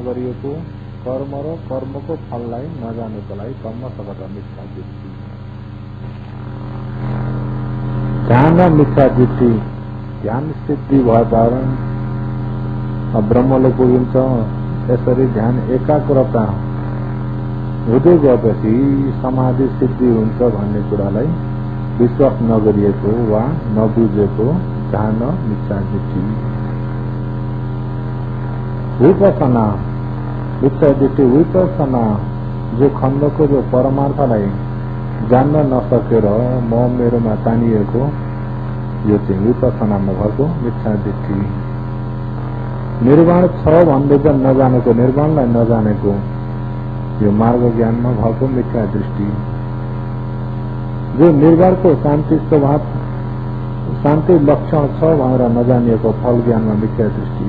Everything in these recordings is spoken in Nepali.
गरिएको कर्म र कर्मको फललाई नजानेको लागि कर्मसँग मिथ्या दृष्टि। ध्यान र मिथ्या दृष्टि, ध्यान सिद्धि भए कारण ब्रह्मले पुगिन्छ। यसरी ध्यान एकाग्रता हुँदै गएपछि समाधि सिद्धि हुन्छ भन्ने कुरालाई विश्वास नगरिएको वा नबुझेको ध्यान मिथ्या दृष्टि। विपसना मिथ्या दृष्टि, विपसना जो खण्डको जो परमार्थलाई जान्न नसकेर म मेरोमा तानिएको, यो चाहिँ विपसनामा भएको मिथ्या दृष्टि। निर्वाण छ भन्दै पनि नजानेको, निर्वाणलाई नजानेको, यो मार्ग ज्ञानमा भएको मिथ्या दृष्टि। जो निर्वाणको शान्ति स्वभाव, शान्ति लक्षण छ भनेर नजानिएको फल ज्ञानमा मिथ्या दृष्टि।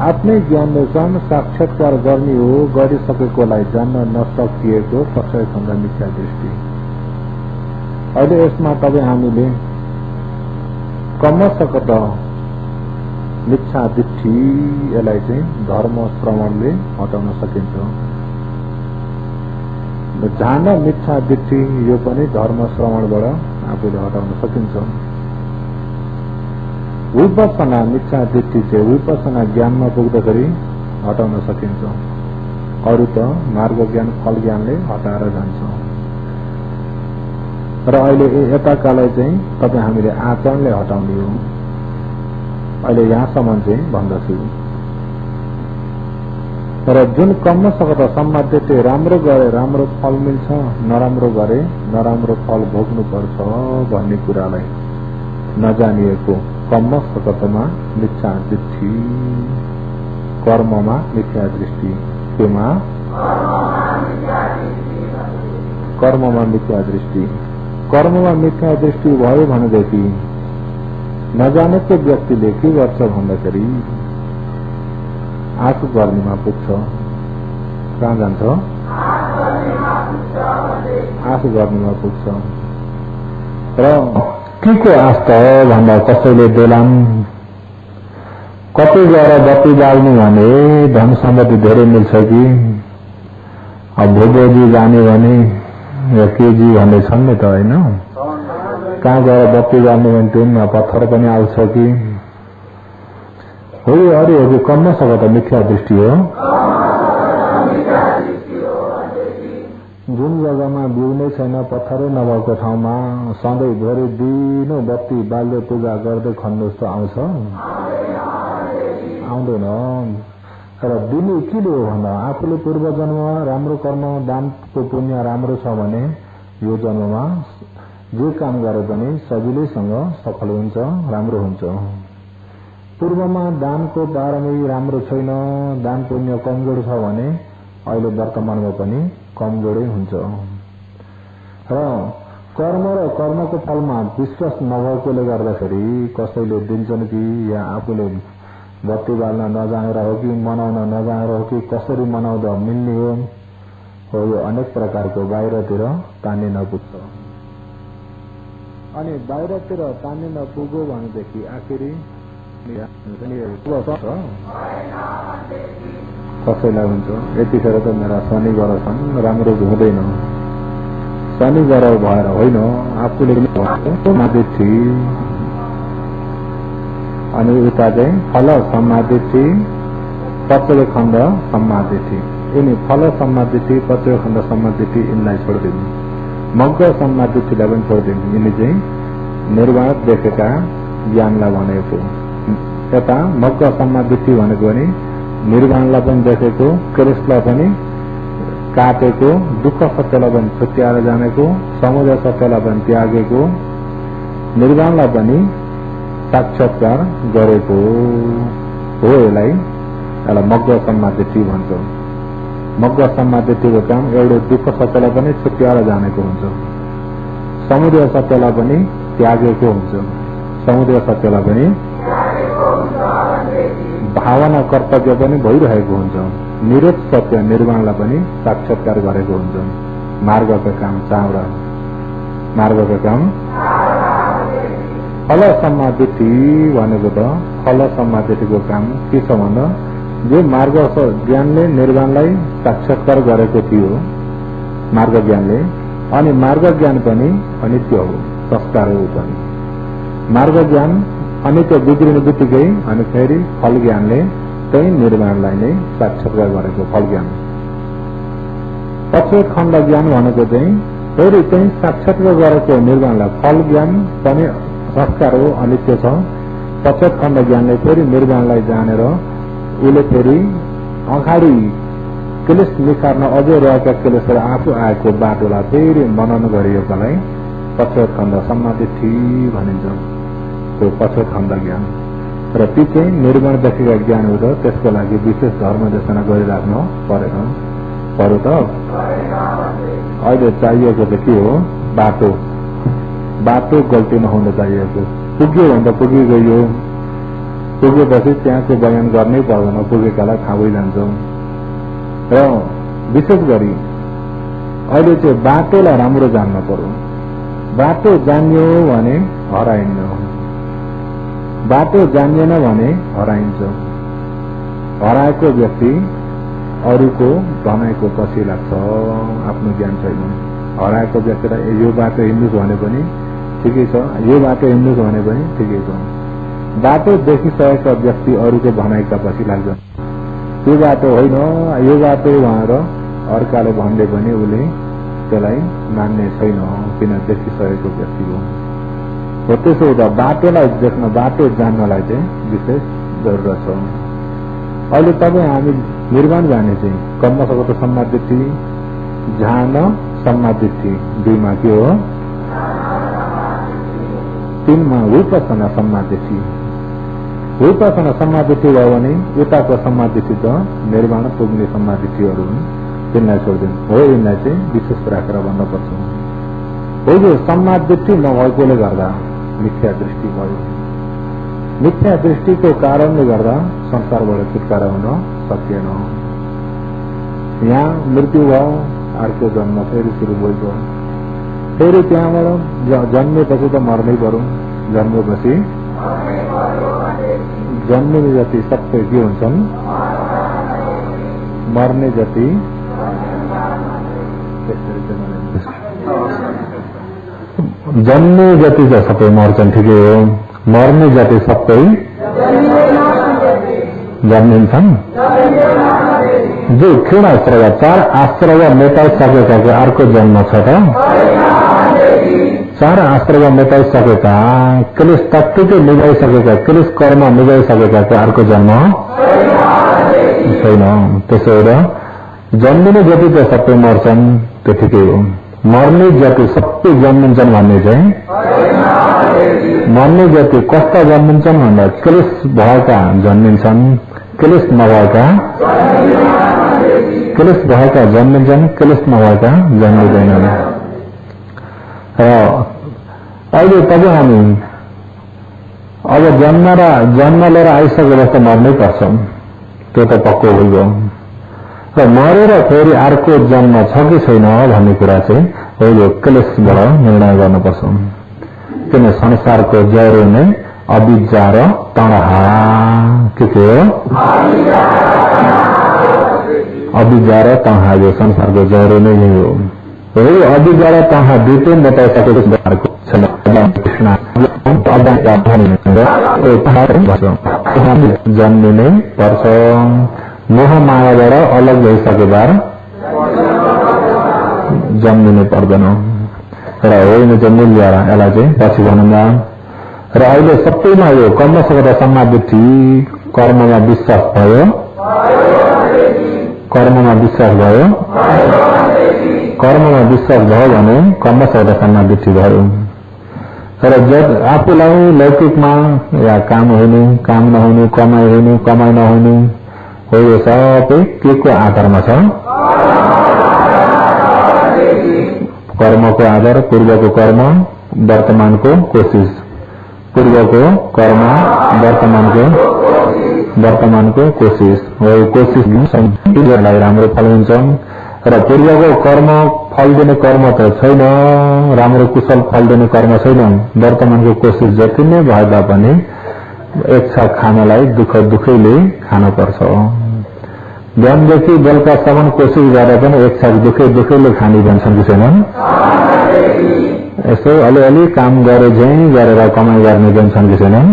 आफ्नै ज्ञानले स्वयं साक्षात्कार गर्ने हो, गरिसकेकोलाई जान्न नसकिएको कसैसँग मिथ्या दृष्टि। अहिले यसमा तपाईँ हामीले क्रमशः मिथ्या दृष्टि यसलाई चाहिँ धर्म श्रवणले हटाउन सकिन्छ। ध्यान मिथ्या दृष्टि यो पनि धर्म श्रवणबाट आफूले हटाउन सकिन्छ। विपसना मिथ्या दृष्टि चाहिँ विपसना ज्ञानमा पुग्दाखेरि हटाउन सकिन्छ। अरू त मार्ग ज्ञान फल ज्ञानले हटाएर जान्छ। र अहिले यताकालाई चाहिँ तपाईँ हामीले आचरणले हटाउने हो। अहिले यहाँसम्म चाहिँ भन्दछु। तर जुन कर्मसँग त सम्मादित राम्रो गरे राम्रो फल मिल्छ, नराम्रो गरे नराम्रो फल भोग्नुपर्छ भन्ने कुरालाई नजानिएको कर्मसँगमा मिथ्या दृष्टि, कर्ममा मिथ्या दृष्टि। केमा? कर्ममा मिथ्या दृष्टि। कर्ममा मिथ्या दृष्टि भयो भनेदेखि नजानेको व्यक्तिले के गर्छ भन्दाखेरि आँसु गर्नेमा पुग्छ। कहाँ जान्छ? आँसु गर्नेमा पुग्छ। र के को आश त भन्दा कसैले देलान्, कतै गएर बत्ती बाल्ने भने धन सम्पत्ति धेरै मिल्छ कि, अब भोगोजी जाने भने या केजी भन्ने छन् नि त, होइन? कहाँ गएर बत्ती बाल्ने भने ट्रेनमा पत्थर पनि आउँछ कि, हो यो अरे हो कि कर्मसँग त मिथ्या दृष्टि हो। जुन जग्गामा बिउ नै छैन, पत्थरै नभएको ठाउँमा सधैँभरि दिनो बत्ती बाल्दै पूजा गर्दै खन्नुहोस् त आउँछ? आउँदैन। तर दिने के हो भन्दा आफूले पूर्व जन्ममा राम्रो कर्म दानको पुण्य राम्रो छ भने यो जन्ममा जे काम गरे पनि सजिलैसँग सफल हुन्छ, राम्रो हुन्छ। पूर्वमा दानको पारमी राम्रो छैन, दान पुण्य कमजोर छ भने अहिले वर्तमानमा पनि कमजोरै हुन्छ। र कर्म र कर्मको फलमा विश्वास नभएकोले गर्दाखेरि कसैले दिन्छन् कि या आफूले बत्ती बाल्न नजानेर हो कि, मनाउन नजानेर हो कि, कसरी मनाउँदा मिल्ने हो, यो अनेक प्रकारको बाहिरतिर तान्ने नपुग्छ। अनि बाहिरतिर तान्ने नपुग्यो भनेदेखि आखिरी कसैलाई हुन्छ यतिखेर त मेरा शनि ग्रह छन्, राम्रो हुँदैन, शनि ग्रह भएर होइन, आफूले समादित। अनि उता चाहिँ फल सम्मादित, पत्र खण्ड सम्मादित। यिनी फल सम्मादित, पत्र खण्ड सम्मादित यिनलाई छोडिदिनु, मग्ग सम्मादितलाई पनि छोडिदिनु। यिनी चाहिँ निर्वाण देखेका ज्ञानलाई भनेको। यता मग्ग सम्मादित भनेको पनि निर्वाणलाई पनि देखेको, क्लेशलाई पनि काटेको, दुःख सत्यलाई पनि छुट्याएर जानेको, समुदय सत्यलाई पनि त्यागेको, निर्वाणलाई पनि साक्षात्कार गरेको हो। यसलाई मग्ग सम्मादित भन्छ। मग्ग सम्मादितको काम एउटा दुःख सत्यलाई पनि छुट्याएर जानेको हुन्छ, समुदय सत्यलाई पनि त्यागेको हुन्छ, समुदय सत्यलाई पनि भावना कर्तव्य पनि भइरहेको हुन्छ, निरत सत्य निर्वाणलाई पनि साक्षात्कार गरेको हुन्छ। मार्गका काम चाँडा, मार्गका काम फल सम्मादिति भनेको त फल सम्मादितिको काम के छ भन्दा जो मार्ग ज्ञानले निर्वाणलाई साक्षात्कार गरेको थियो मार्ग ज्ञानले, अनि मार्ग ज्ञान पनि अनित्य हो, संस्कार हो पनि। मार्ग ज्ञान अनित्य बिग्रिने बित्तिकै अनि फेरि फल ज्ञानले त्यही निर्वाणलाई नै साक्षात्कार गरेको फल ज्ञान। पछिल्लो खण्ड ज्ञान भनेको चाहिँ फेरि त्यही साक्षात्कार गरेको निर्वाणलाई फल ज्ञान पनि संस्कार हो, अनित्य छ। पछिल्लो खण्ड ज्ञानले फेरि निर्वाणलाई जानेर उसले फेरि अगाडि क्लेश निकाल्न अझै रहेका क्लेशहरू आफू आएको बाटोलाई फेरि मनन गरिएकोलाई पछिल्लो खण्ड सम्मादिति भनिन्छ। त्यो पछिल्लो खण्ड ज्ञान र ती चाहिँ निर्वाणदेखिका ज्ञानहरू त्यसको लागि विशेष धर्म देशना गरिराख्नु पर्यो त। अहिले चाहिएको त के हो? बाटो गल्ती नहुन चाहिएको। पुग्यो भन्दा पुगिगयो, पुगेपछि त्यहाँको बयान गर्नै पर्दैन, पुगेकालाई थाहा भइजान्छौँ। र विशेष गरी अहिले चाहिँ बाटोलाई राम्रो जान्न पर्यो। बाटो जान्यो भने हराइन्न, बाटो जानिएन भने हराइन्छ। हराएको व्यक्ति अरूको भनाइको पछि लाग्छ, आफ्नो ज्ञान छैन। हराएको व्यक्तिलाई यो बाटो हिँड्नुहोस् भने पनि ठिकै छ, यो बाटो हिँड्नुहोस् भने पनि ठिकै छ। बाटो देखिसकेका व्यक्ति अरूको भनाइका पछि लाग्छ, त्यो बाटो होइन यो बाटो भनेर अर्काले भन्दै पनि उसले त्यसलाई मान्ने छैन, किन देखिसकेको व्यक्ति हो। त्यसो हुँदा बाटोलाई देख्न, बाटो जान्नलाई चाहिँ विशेष जरुरत छ। अहिले तपाईँ हामी निर्वाण जाने चाहिँ कर्मसगत सम्मादिति, ध्यान सम्मादिति, दुईमा के हो? तीनमा विपसना सम्मादिति। विपसना सम्मादिति भयो भने उताको सम्मादिति त निर्वाण पुग्ने सम्मादितिहरू हुन्, तिनलाई छोडिदिनु हो। यिनलाई चाहिँ विशेष राखेर भन्नुपर्छ। हो यो सम्मादिति नभएकोले गर्दा मिथ्या दृष्टि भयो। मिथ्या दृष्टिको कारणले गर्दा संसारबाट छुटकारा हुन सकिएन। यहाँ मृत्यु भयो, अर्को जन्म फेरि सुरु भयो। फेरि त्यहाँबाट जन्मेपछि त मर्नै पर्यो। जन्मेपछि जन्मिने जति सबै के हुन्छन्, मर्ने जति जन्मे जति त सबै मर्छन्, ठिकै हो। मर्ने जति सबै जन्मिन्छन्। जो क्षीण आश्रय 4 आश्रय मेटाइसकेका अर्को जन्म छ त? 4 आश्रय मेटाइसकेका, क्लेश तत्त्वकै मिलाइसकेका, क्लेश कर्म मिलाइसकेका अर्को जन्म छैन। त्यसो हुँदा जन्मिने जति त सबै मर्छन्, त्यो ठिकै हो। मर्ने जति सबै जन्मिन्छन् भन्ने चाहिँ मर्ने जति कस्ता जन्मिन्छन् भन्दा क्लेश भएका जन्मिन्छन्, क्लेश नभएका जन्मिन्छन्, क्लेश नभएका जन्मिँदैनन्। र अहिले तपाईँ हामी अब जन्म लिएर आइसकेपछि त मर्नै पर्छ, त्यो त पक्को भयो। र मरेर फेरि अर्को जन्म छ कि छैन भन्ने कुरा चाहिँ अहिले क्लेशबाट निर्णय गर्नुपर्छ। किन संसारको जरो नै अविद्या र तणहा, के हो? अविद्या र तणहा, यो संसारको जरो नै यही हो। अविद्या र तणहा दुईटै मेटाइसकेको छैन। जन्मिनै पर्छ। मोह मायाबाट अलग भइसकेबार जन्मिनु पर्दैन। र होइन चाहिँ मूल्य, यसलाई चाहिँ पछि भनौँला। र अहिले सबैमा यो कर्मसगत सम्मादिति, कर्ममा विश्वास भयो, कर्ममा विश्वास भयो, कर्ममा विश्वास भयो भने कर्मसगत सम्मादिति भयो। र जब आफूलाई लौकिकमा या काम हुनु, काम नहुनु, कमाई हुनु, कमाई नहुनु हो, यो सबै के को आधारमा छ? कर्मको आधार, पूर्वको कर्म, वर्तमानको कोशिश। पूर्वको कर्म, वर्तमानको कोशिश हो। कोशिशलाई राम्रो फल हुन्छ। र पूर्वको कर्म फल दिने कर्म त छैन, राम्रो कुशल फल दिने कर्म छैन। वर्तमानको कोसिस जति नै भए तापनि एक छाक खानलाई दुखैले खान पर्छ। बिहानदेखि बेलुकासम्म कोसिस गरेर पनि एक छाक दुखैले खाने भन्छन् कि छैनन्? यसो अलिअलि काम गरे झैं गरेर कमाई गर्ने भन्छन् कि छैनन्?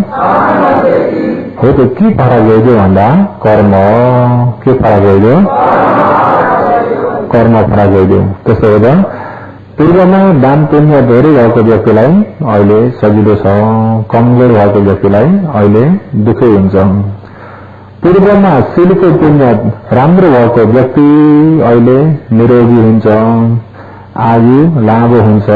हो त के फरक गइदियो भन्दा कर्म के फरक गइदियो? कर्म फरक गइदियो। त्यसो हुँदा पूर्वमा दान पुण्य धेरै भएको व्यक्तिलाई अहिले सजिलो छ, कमजोर भएको व्यक्तिलाई अहिले दुःखै हुन्छ। पूर्वमा शीलको पुण्य राम्रो भएको व्यक्ति अहिले निरोगी हुन्छ, आयु लामो हुन्छ।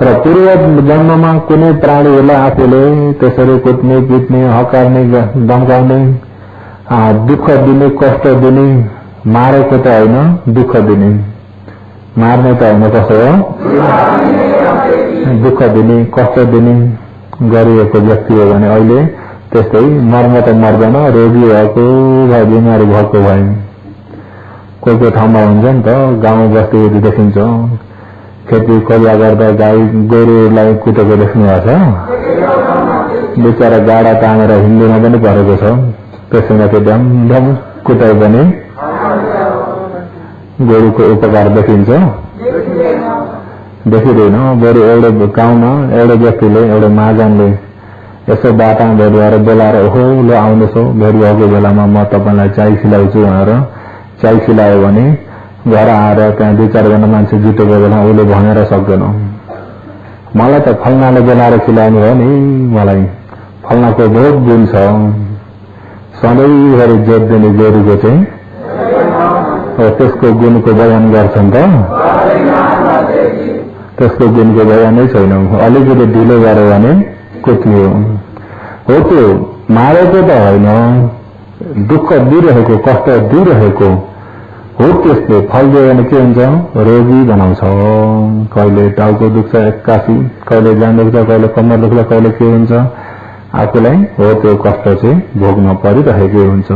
र पूर्व जन्ममा कुनै प्राणीहरूलाई आफूले त्यसरी कुट्ने पिट्ने हकार्ने धम्काउने दुःख दिने कष्ट दिने मारेको त होइन, दुःख दिने मार्ने त होइन, कसो हो दुःख दिने कष्ट दिने गरिएको व्यक्ति हो भने अहिले त्यस्तै मर्म त मर्दैन, रोगी भएको वा बिमारी भएको भए कोही ठाउँमा हुन्छ नि त, गाउँ बस्तीहरू देखिन्छ खेती करिया गर्दा गाई गोरुलाई कुटेको देख्नु भएको छ, बिचरा गाडा तानेर हिँड्न पनि परेको छ, त्यसैमा त्यो ढम कुटाइ पनि गोरुको उपकार देखिन्छ? देखिँदैन। बरु एउटै गाउँमा एउटै व्यक्तिले एउटै महाजनले यसो बाटामा भेट बोलाएर ओहो ल आउनुहोस् हो, भेट भएको बेलामा म तपाईँलाई चाय खिलाउँछु भनेर चाय खिलायो भने घर आएर त्यहाँ 2-4 जना मान्छे जुटेको बेला उसले भनेर सक्दैन, मलाई त फल्नाले बोलाएर खिलाउनु हो नि, मलाई फल्नाको बहुत गुण छ। सधैँभरि जोत दिने गोरुको चाहिँ त्यसको गुणको बयान गर्छन् त, त्यसको गुणको बयानै छैन। अलिकति ढिलो गर्यो भने कुट्ने हो। त्यो मारेको त होइन, दुःख दिइरहेको कष्ट दिइरहेको हो, त्यसले फल दियो भने के हुन्छ? रोगी बनाउँछ। कहिले टाउको दुख्छ एक्कासी, कहिले जान दुख्छ, कहिले कम्मर दुख्छ, कहिले के हुन्छ, आफूलाई हो त्यो कष्ट चाहिँ भोग्न परिरहेको हुन्छ।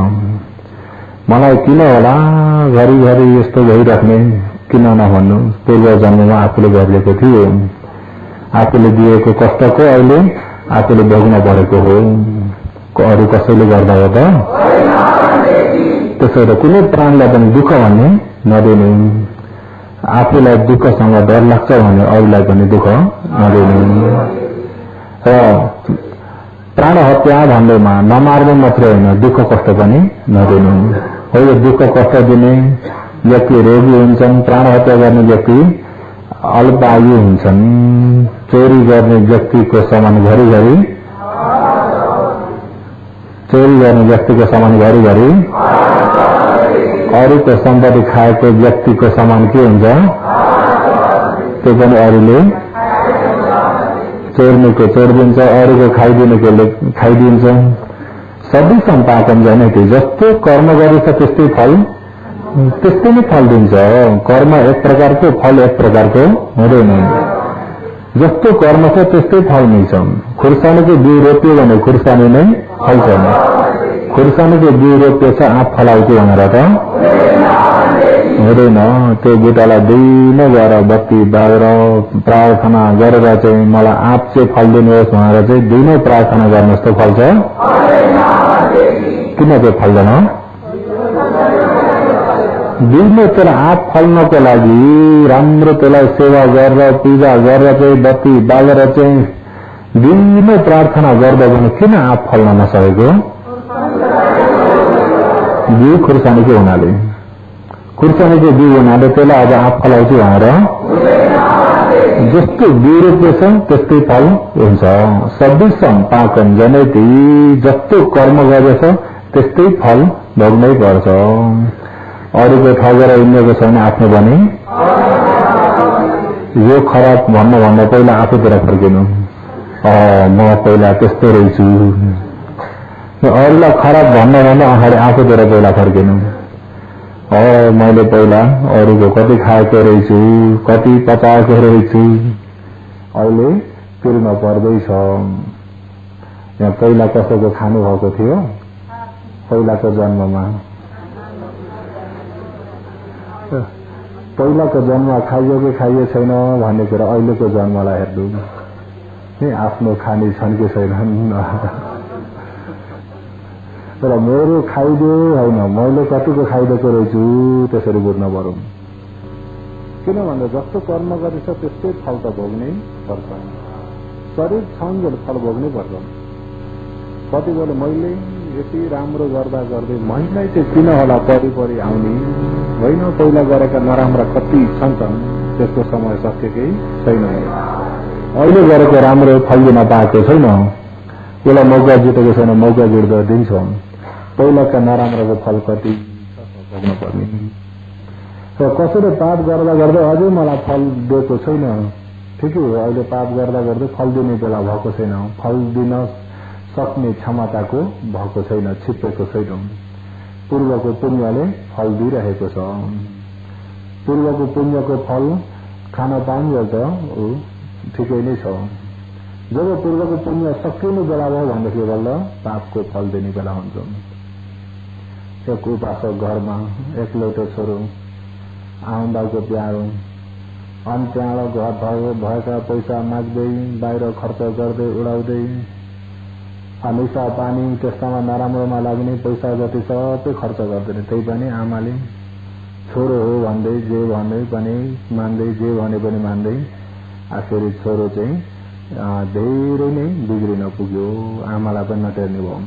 मलाई किन होला घरिघरि यस्तो भइराख्ने, किन नभन्नु? पूर्व जन्ममा आफूले गरिएको थियो, आफूले दिएको कष्टको अहिले आफूले भोग्न परेको हो, अरू कसैले गर्दा हो त? त्यसो कुनै प्राणलाई पनि दुःख भन्ने नदिनु, आफूलाई दुःखसँग डर लाग्छ भने अरूलाई पनि दुःख नदिनु। र प्राण हत्या भन्दैमा नमार्नु मात्रै होइन, दुःख कष्ट पनि नदिनु। हो यो दुःख कष्ट दिने व्यक्ति रोगी हुन्छन्, प्राण हत्या गर्ने व्यक्ति अल्पायु हुन्छन्, चोरी गर्ने व्यक्तिको सामान घरिघरि चोरी गर्ने व्यक्तिको सामान घरिघरि अरूको सम्पत्ति खाएको व्यक्तिको सामान के हुन्छ? त्यो पनि अरूले चोर्नेको चोरिदिन्छ, अरूको खाइदिनेको खाइदिन्छ। सबै सम्पादन जाने त्यो जस्तो कर्म गरेछ त्यस्तै फल त्यस्तै नै फल दिन्छ। कर्म एक प्रकारको, फल एक प्रकारको हुँदैन। जस्तो कर्म छ त्यस्तै फल मिल्छ। खुर्सानीको बिउ रोप्यो भने खुर्सानी नै फल्छ, खुर्सानीको बिउ रोप्यो छ आँप फलाउँछु भनेर त हुँदैन। त्यो बुटालाई दिन गएर बत्ती बालेर प्रार्थना गरेर चाहिँ मलाई आँप चाहिँ फलिदिनुहोस् भनेर चाहिँ दिनै प्रार्थना गर्नुहोस् त फल्छ? किन चाहिँ फल्दैन? दिनै त्यसलाई आँप फल्नको लागि राम्रो त्यसलाई सेवा गरेर पूजा गरेर चाहिँ बत्ती बालेर चाहिँ दिनै प्रार्थना गर्दा भने किन आँप फल्न नसकेको? बिउ खुर्सानीको हुनाले, खुर्सानीको बिउ हुनाले त्यसलाई अब आँप फलाउँछु भनेर जस्तो बिउ रोपेछ त्यस्तै फल हुन्छ। सबै सम्पाकन जनेति, जस्तो कर्म गरेछ त्यस्तै फल भोग्नै पर्छ। अरूको ठगेर हिँडेको छैन, आफ्नो भने यो खराब भन्नुभन्दा पहिला आफूतिर फर्किनु, म पहिला त्यस्तो रहेछु। अरूलाई खराब भन्नुभन्दा अगाडि आफूतिर पहिला फर्किनु, मैले पहिला अरूको कति खाएको रहेछु, कति पचाएको रहेछु, अहिले तिर्न पर्दैछ। यहाँ पहिला कसैको खानु भएको थियो? पहिलाको जन्ममा पहिलाको जन्म खाइयो कि खाइयो छैन भन्ने कुरा अहिलेको जन्मलाई हेर्नु नि, आफ्नो खाने छन् कि छैनन्। तर मेरो खाइदियो होइन, मैले कतिको खाइदिएको रहेछु त्यसरी बुझ्न पर्यो। किन भन्दा जस्तो कर्म गरिन्छ त्यस्तै फल त भोग्नै पर्छ। शरीर छन्जेल फल भोग्नै पर्छ। कति बेला मैले यति राम्रो गर्दा गर्दै महिलाई चाहिँ किन होला परि आउने होइन, पहिला गरेका नराम्रा कति छन् त्यसको समय सकेकै छैन। अहिले गरेको राम्रो फल दिन पाएको छैन, त्यसलाई मौका जुटेको छैन, मौका जुट्दा दिन्छौँ। पहिलाका नराम्रोको फल कति भोग्नु पर्ने। र कसैले पाप गर्दा गर्दै अझै मलाई फल दिएको छैन, ठिकै हो, अहिले पाप गर्दा गर्दै फल दिने बेला भएको छैन, फल दिन सक्ने क्षमताको भएको छैन, छिपेको छैन। पूर्वको पुण्यले फल दिइरहेको छ। पूर्वको पुण्यको फल खान पाइन्छ त ठिकै नै छ। जब पूर्वको पुण्य सकिने बेला भयो भनेदेखि बल्ल पापको फल दिने बेला हुन्छ। एक उपासक घरमा एक्लौटो छोरो आउँदाको प्यारो, अनि त्यहाँबाट घर भएका पैसा माग्दै बाहिर खर्च गर्दै उडाउँदै, निसा पानी त्यस्तामा नराम्रोमा लाग्ने पैसा जति सबै खर्च गर्दैन। त्यही पनि आमाले छोरो हो भन्दै जे भन्दै पनि मान्दै, जे भने पनि मान्दै, आखिरी छोरो चाहिँ धेरै नै बिग्रिन पुग्यो। आमालाई पनि नटेर्ने भयो।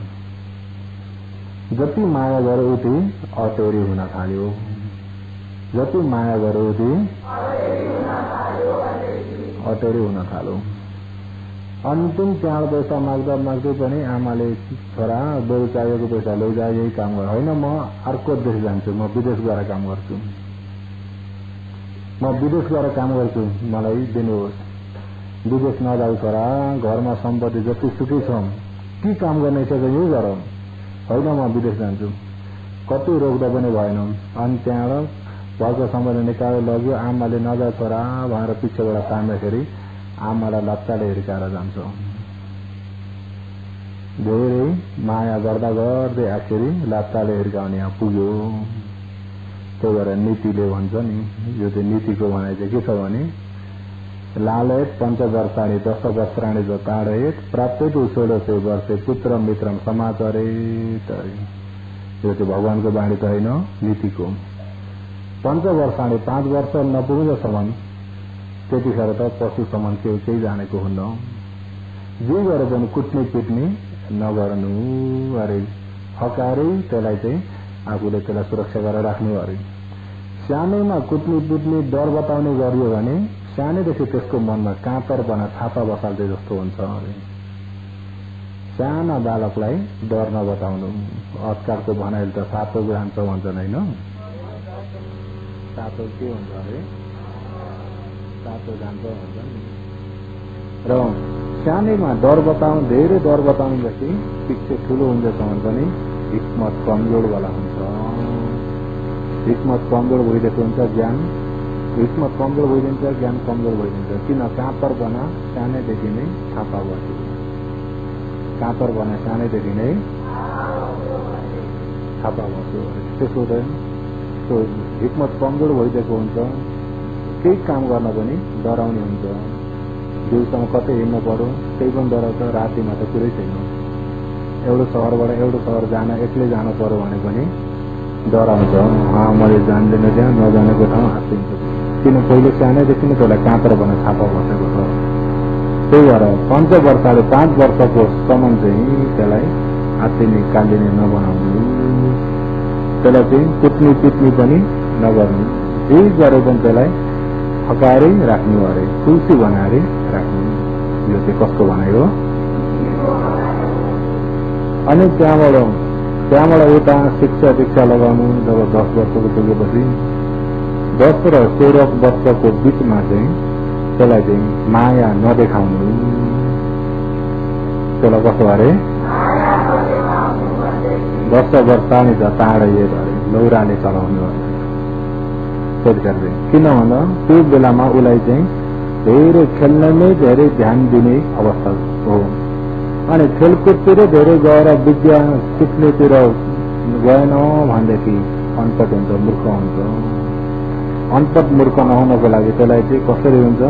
जति माया गरे उति अटेरी हुन थाल्यो। जति माया गरे उति अटेरी हुन थाल्यो। अन्तिम 4 पैसा माग्दा माग्दै पनि आमाले छोरा बरु चाहिएको पैसा लैजा, यही काम गर, होइन म अर्को देश जान्छु, म विदेश गएर काम गर्छु, म विदेश गएर काम गर्छु, मलाई दिनुहोस्। विदेश नजाऊ छोरा, घरमा सम्पत्ति जति सुखी छ, के काम गर्ने छ यही गर, होइन म विदेश जान्छु। कति रोक्दा पनि भएन। अनि त्यहाँबाट भएको सम्बन्ध निकालेर लग्यो। आमाले नजा छोरा भनेर पिछेबाट तान्दाखेरि आमालाई लत्ताले हिर्काएर जान्छ। धेरै माया गर्दा गर्दै आखिरी लत्ताले हिर्काउने यहाँ पुग्यो। त्यही भएर नीतिले भन्छ नि, यो चाहिँ नीतिको भनाइ चाहिँ के छ भने, लालयत पञ्चवर्षाणि 10 वर्षाणि च ताडयेत प्राप्तेतु 1600 वर्षे पुत्र मित्रम समाचरेत। यो चाहिँ भगवानको बाणी त होइन, नीतिको। 5 वर्षाणि 5 वर्ष नपुग्दासम्म त्यतिखेर त पशुसम्म केही जानेको हुन्न। जे गरे पनि कुट्ने पिट्ने नगर्नु अरे, हकारै त्यसलाई चाहिँ आफूले त्यसलाई सुरक्षा गरेर राख्नु अरे। सानैमा कुट्ने पिट्ने डर बताउने गरियो भने सानैदेखि त्यसको मनमा काँतरपना छापा बसाल्दै जस्तो हुन्छ अरे। साना बालकलाई डर नबताउनु। आजकलको भनाइले त सातो जान्छ भन्छन् होइन, सातो के हुन्छ अरे, सातो जान्छ भन्छन्। र सानैमा डर बताउनु, धेरै डर बताउनुदेखि पछि ठुलो हुँदैछ भने पनि हिक्मत कमजोर वाला हुन्छ। हिक्मत कमजोर भइदिएको हुन्छ, ज्ञान हिक्मत कमजोर भइदिन्छ, ज्ञान कमजोर भइदिन्छ। किन काँतरपना सानैदेखि नै छापा बस्यो। काँतरपना सानैदेखि नै छापा बस्यो। त्यसो हुँदैन, त्यो हिक्मत कमजोर भइदिएको हुन्छ, केही काम गर्न पनि डराउने हुन्छ। दिउँसोमा कतै हिँड्नु पर्यो त्यही पनि डराउँछ, रातिमा त कुरै छैन। एउटा सहरबाट एउटा सहर जान एक्लै जानु पर्यो भने पनि डराउँछ। मैले जान्दिनँ, त्यहाँ नजानेको ठाउँ आत्तिन्छ। किन पहिले सानैदेखि नै त्यसलाई काँतरपना छापा बसेको छ। त्यही भएर 5 वर्षले 5 वर्षको सम्म चाहिँ त्यसलाई आत्तिने कालिने नबनाउनु, त्यसलाई चाहिँ कुट्ने पिट्ने पनि नगर्नु। जे गरे पनि त्यसलाई हकारै राख्नु अरे, तुलसी बनाएर राख्नु। यो चाहिँ कस्तो भनाइ हो। अनि त्यहाँबाट उता शिक्षा लगाउनु। जब 10 वर्षको पुगेपछि 10 र 16 वर्षको बिचमा चाहिँ त्यसलाई चाहिँ माया नदेखाउनु। त्यसलाई कस्तो अरे, 10 वर्षाणि च ताडयेत अरे, लौराले चलाउनु अरे। त्यतिखेर किन भन्दा त्यो बेलामा उसलाई चाहिँ धेरै खेल्नमै धेरै ध्यान दिने अवस्था हो। अनि खेलकुदतिर धेरै गएर विद्या सिक्नेतिर गएन भनेदेखि अनपट हुन्छ, मूर्ख हुन्छ। अन्तर्मूर्ख नहुनको लागि त्यसलाई चाहिँ कसरी हुन्छ,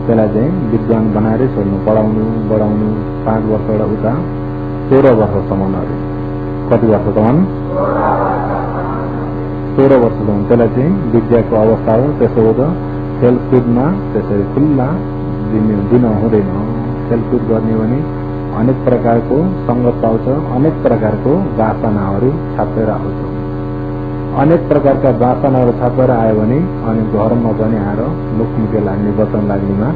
त्यसलाई चाहिँ विद्वान बनाएरै छोड्नु, पढाउनु बढाउनु 5 वर्षबाट उता 13 वर्षसम्म अरे कति वर्षसम्म 13 वर्षसम्म त्यसलाई चाहिँ विद्याको अवस्था हो। त्यसो हो त खेलकुदमा त्यसरी खुल्ला दिन हुँदैन। खेलकुद गर्ने भने अनेक प्रकारको संगत आउँछ, अनेक प्रकारको वासनाहरू छापेर आउँछ। अनेक प्रकारका वासनाहरू छापेर आयो भने अनि घरमा पनि आएर मुखमुखे लाग्ने वचन लाग्नेमा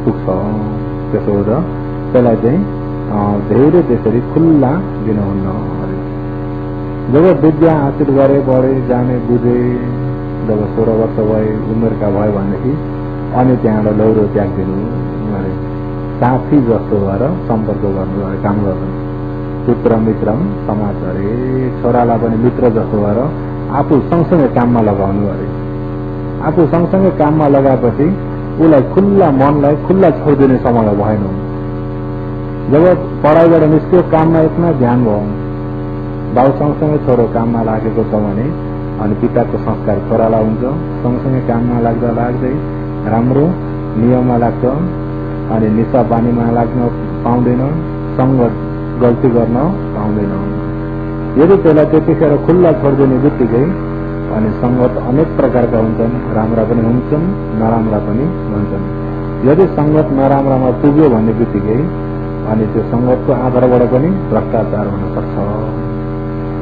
पुग्छ। त्यसो हो त त्यसलाई चाहिँ धेरै त्यसरी खुल्ला दिनुहुन्न। जब विद्या हासिल गरे, पढे, जाने, बुझे, जब 16 वर्ष भए, उमेरका भयो भनेदेखि अनि त्यहाँबाट लौरो त्यागिदिनु अरे साथी जस्तो भएर सम्पर्क गर्नु अरे काम गर्नु। पुत्र मित्र समाज अरे छोरालाई पनि मित्र जस्तो भएर आफू सँगसँगै काममा लगाउनु अरे। आफू सँगसँगै काममा लगाएपछि उसलाई खुल्ला मनलाई खुल्ला छोडिदिने समय भएन। जब पढाइबाट निस्क्यो काममा एकमा ध्यान भयो, बाउ सँगसँगै छोरो काममा लागेको छ भने अनि पिताको संस्कार छोरालाई हुन्छ। सँगसँगै काममा लाग्दा लाग्दै राम्रो नियममा लाग्छ अनि निशा पानीमा लाग्न पाउँदैन, सङ्गत गल्ती गर्न पाउँदैन। यदि त्यसलाई त्यतिखेर खुल्ला छोडिदिने बित्तिकै अनि सङ्गत अनेक प्रकारका हुन्छन्, राम्रा पनि हुन्छन्, नराम्रा पनि हुन्छन्। यदि सङ्गत नराम्रामा पुग्यो भन्ने बित्तिकै अनि त्यो सङ्गतको आधारबाट पनि भ्रष्टाचार हुन सक्छ।